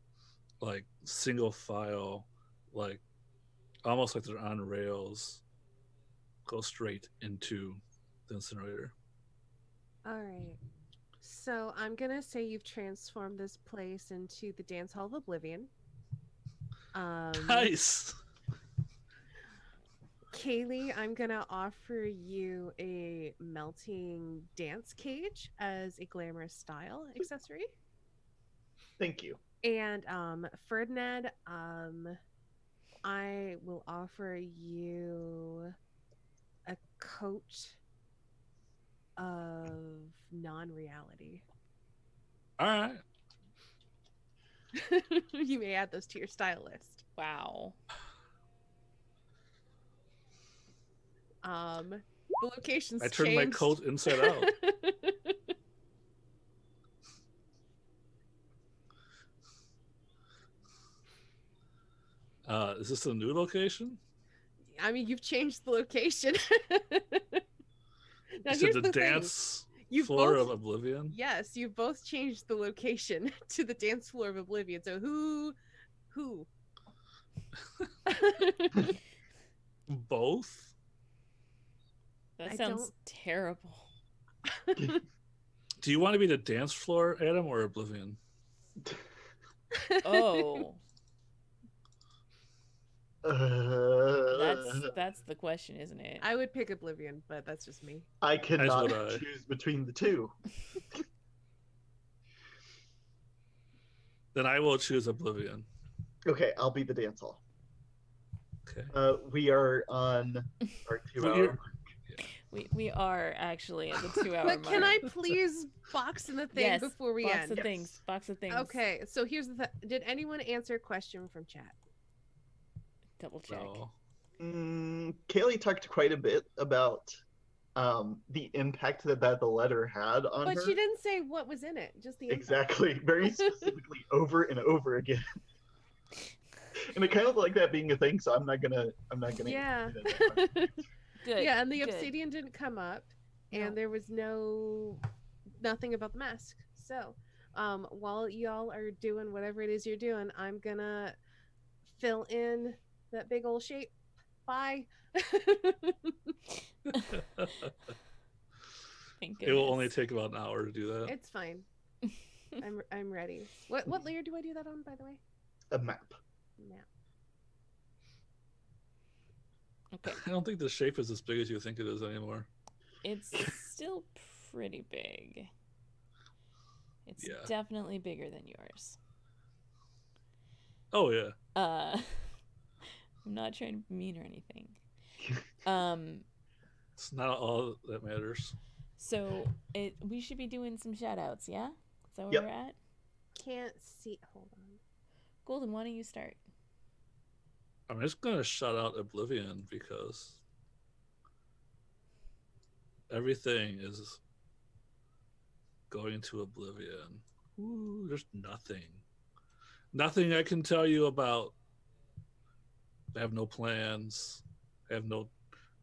like single file, like almost like they're on rails, go straight into the incinerator. All right. So I'm going to say you've transformed this place into the Dance Hall of Oblivion. Nice. Kaylee, I'm gonna offer you a melting dance cage as a glamorous style accessory. Thank you. And Ferdinand, I will offer you a coat of non-reality. All right. You may add those to your style list. Wow. The location's I turned changed. my coat inside out. Is this a new location? I mean, you've changed the location. Now, You said here's the the thing. dance You've floor both- of Oblivion? Yes, you've both changed the location to the dance floor of Oblivion. So who? Both? That I sounds don't- terrible. Do you want to be the dance floor, Adam, or Oblivion? Oh, Uh, that's the question, isn't it? I would pick Oblivion, but that's just me. I cannot would I. choose between the two. Then I will choose Oblivion. Okay, I'll be the dance hall. Okay. We are on our 2 Well, hour. you're- We are actually at the 2-hour But mark. can I please box in the thing Yes, before we box end? of Yes. things. Box of things. Okay, so here's the did anyone answer a question from chat? Double check. No. Kaylee talked quite a bit about the impact that the letter had on But her. she didn't say what was in it, just the info. Exactly, very specifically over and over again. And I kind of like that being a thing, so I'm not gonna. Yeah. answer that question. Good. Yeah, and the good. obsidian didn't come up, No. and there was nothing about the mask. So, while y'all are doing whatever it is you're doing, I'm gonna fill in that big old shape. Bye. Thank It will only goodness. take about an hour to do that. It's fine. I'm ready. What layer do I do that on, by the way? A map. Map. Okay. I don't think the shape is as big as you think it is anymore. It's still pretty big. It's Yeah. definitely bigger than yours. Oh, yeah. I'm not trying to be mean or anything. It's not all that matters. So we should be doing some shout outs, yeah? Is that where Yep. we're at? Can't see. Hold on. Golden, why don't you start? I'm just going to shout out Oblivion because everything is going to Oblivion. Ooh, there's nothing. Nothing I can tell you about. I have no plans. I have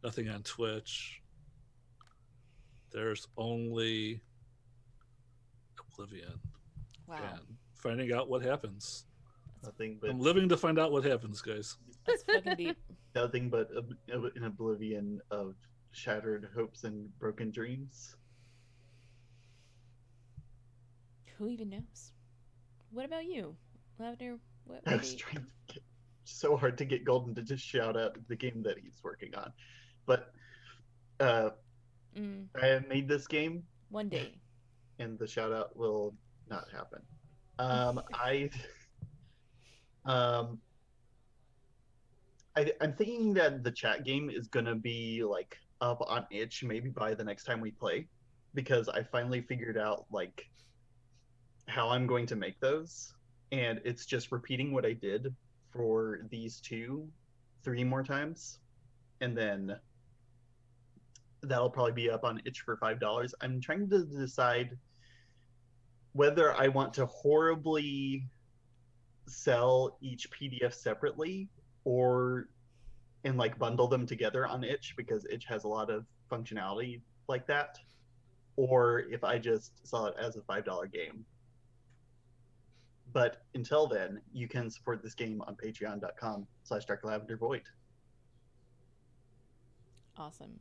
nothing on Twitch. There's only Oblivion Wow. and finding out what happens. Nothing but I'm living to find out what happens, guys. That's fucking deep. nothing but an oblivion of shattered hopes and broken dreams. Who even knows? What about you, Lavender? What I do was you- trying to get so hard to get Golden to just shout out the game that he's working on, but I have made this game, One day. and the shout out will not happen. I'm thinking that the chat game is gonna be like up on itch maybe by the next time we play, because I finally figured out like how I'm going to make those, and it's just repeating what I did for these 3 more times, and then that'll probably be up on itch for $5. I'm trying to decide whether I want to horribly sell each PDF separately or and like bundle them together on itch, because itch has a lot of functionality like that, or if I just sell it as a $5 game. But until then, you can support this game on patreon.com/darklavendervoid. Awesome.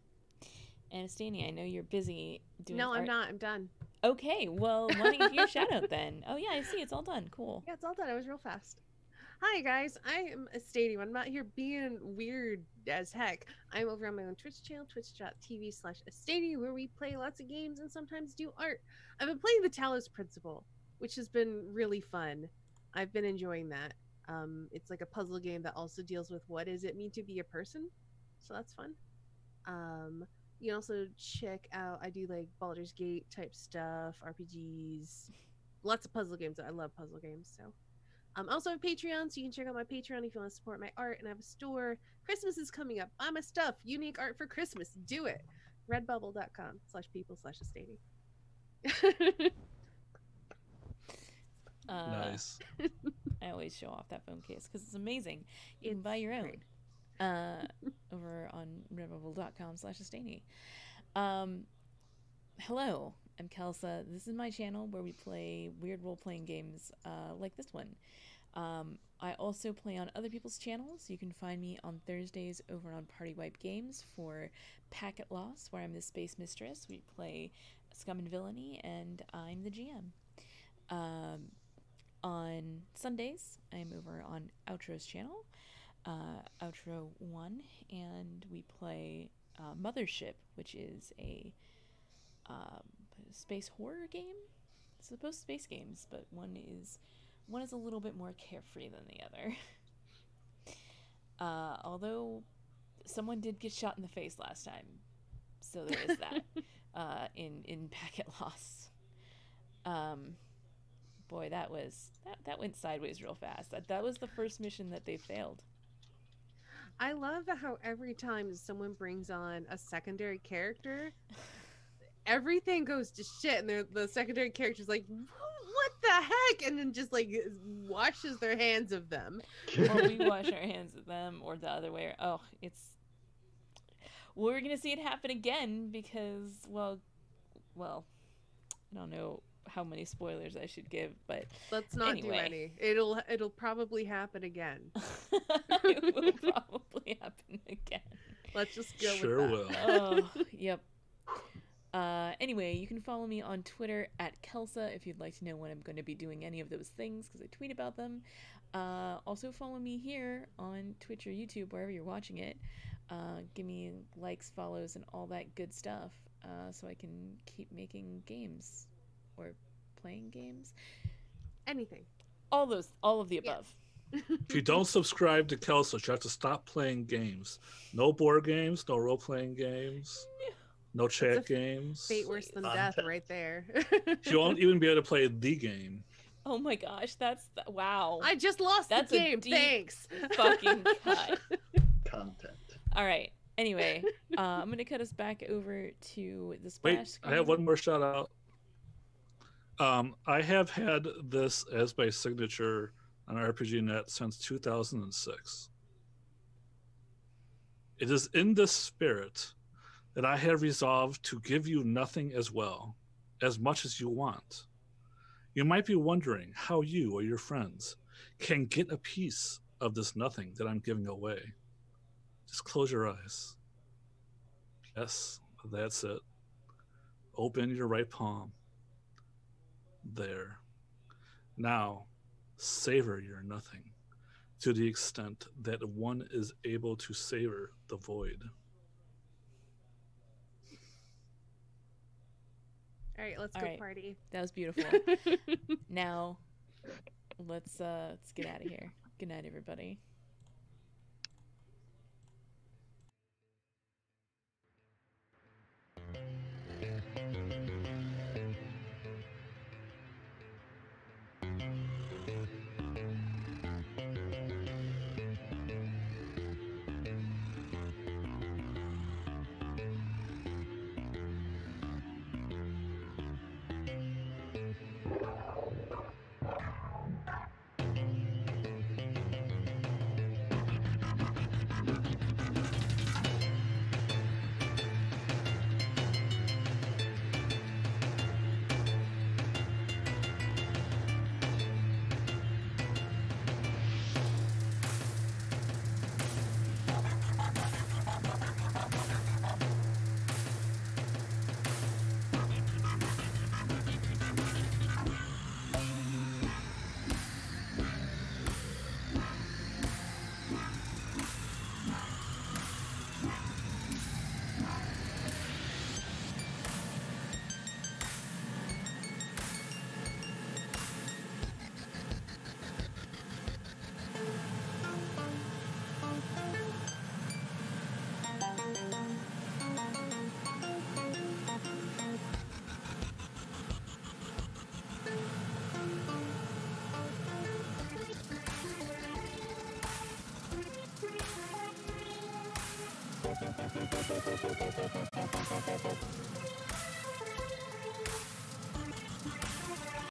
Anastasia, I know you're busy doing No, I'm art. not. I'm done. Okay, well, why don't you give your shout out then? Oh, yeah, I see. It's all done. Cool. Yeah, it's all done. It was real fast. Hi guys, I am a stadium. I'm not here being weird as heck. I'm over on my own Twitch channel, twitch.tv/Astadia, where we play lots of games and sometimes do art. I've been playing the Talos Principle, which has been really fun. I've been enjoying that. It's like a puzzle game that also deals with what does it mean to be a person, so that's fun. You can also check out. I do like Baldur's Gate type stuff, RPGs, lots of puzzle games. I love puzzle games, so. I also have Patreon, so you can check out my Patreon if you want to support my art. And I have a store. Christmas is coming up. Buy my stuff. Unique art for Christmas. Do it. Redbubble.com/people/Astadia. Nice. I always show off that phone case because it's amazing. You can It's buy your own great. over on redbubble.com/Astadia. Hello, I'm Kelsa. This is my channel where we play weird role-playing games like this one. I also play on other people's channels. You can find me on Thursdays over on Party Wipe Games for Packet Loss, where I'm the Space Mistress. We play Scum and Villainy, and I'm the GM. On Sundays, I'm over on Outro's channel, Outro 1, and we play Mothership, which is a space horror game. It's supposed space games, but one is a little bit more carefree than the other. Although someone did get shot in the face last time, so there is that in Packet Loss. Boy, that went sideways real fast. That was the first mission that they failed. I love how every time someone brings on a secondary character, everything goes to shit, and the secondary character's like, "What the heck?" and then just like washes their hands of them. Or we wash our hands of them, or the other way. Oh, we're gonna see it happen again because, well, I don't know how many spoilers I should give, but Let's not anyway. do any. It'll probably happen again. It will probably happen again. Let's just go Sure with will. that. Oh, yep. Anyway, you can follow me on Twitter at Kelsa if you'd like to know when I'm going to be doing any of those things, because I tweet about them. Also follow me here on Twitch or YouTube, wherever you're watching it. Give me likes, follows, and all that good stuff, so I can keep making games or playing games. Anything. All of the above. If you don't subscribe to Kelsa, you have to stop playing games. No board games, no role-playing games, no chat games. Fate worse than death right there. You won't even be able to play the game. Oh my gosh, wow. I just lost That's the a game. deep Thanks. fucking cut. Content. All right. Anyway, I'm gonna cut us back over to the splash Wait, screen. I have one more shout out. I have had this as my signature on RPGNet since 2006. It is in this spirit that I have resolved to give you nothing as well, as much as you want. You might be wondering how you or your friends can get a piece of this nothing that I'm giving away. Just close your eyes. Yes, that's it. Open your right palm. There. Now, savor your nothing to the extent that one is able to savor the void. All right, let's All go right. party. That was beautiful. Now, let's get out of here. Good night, everybody.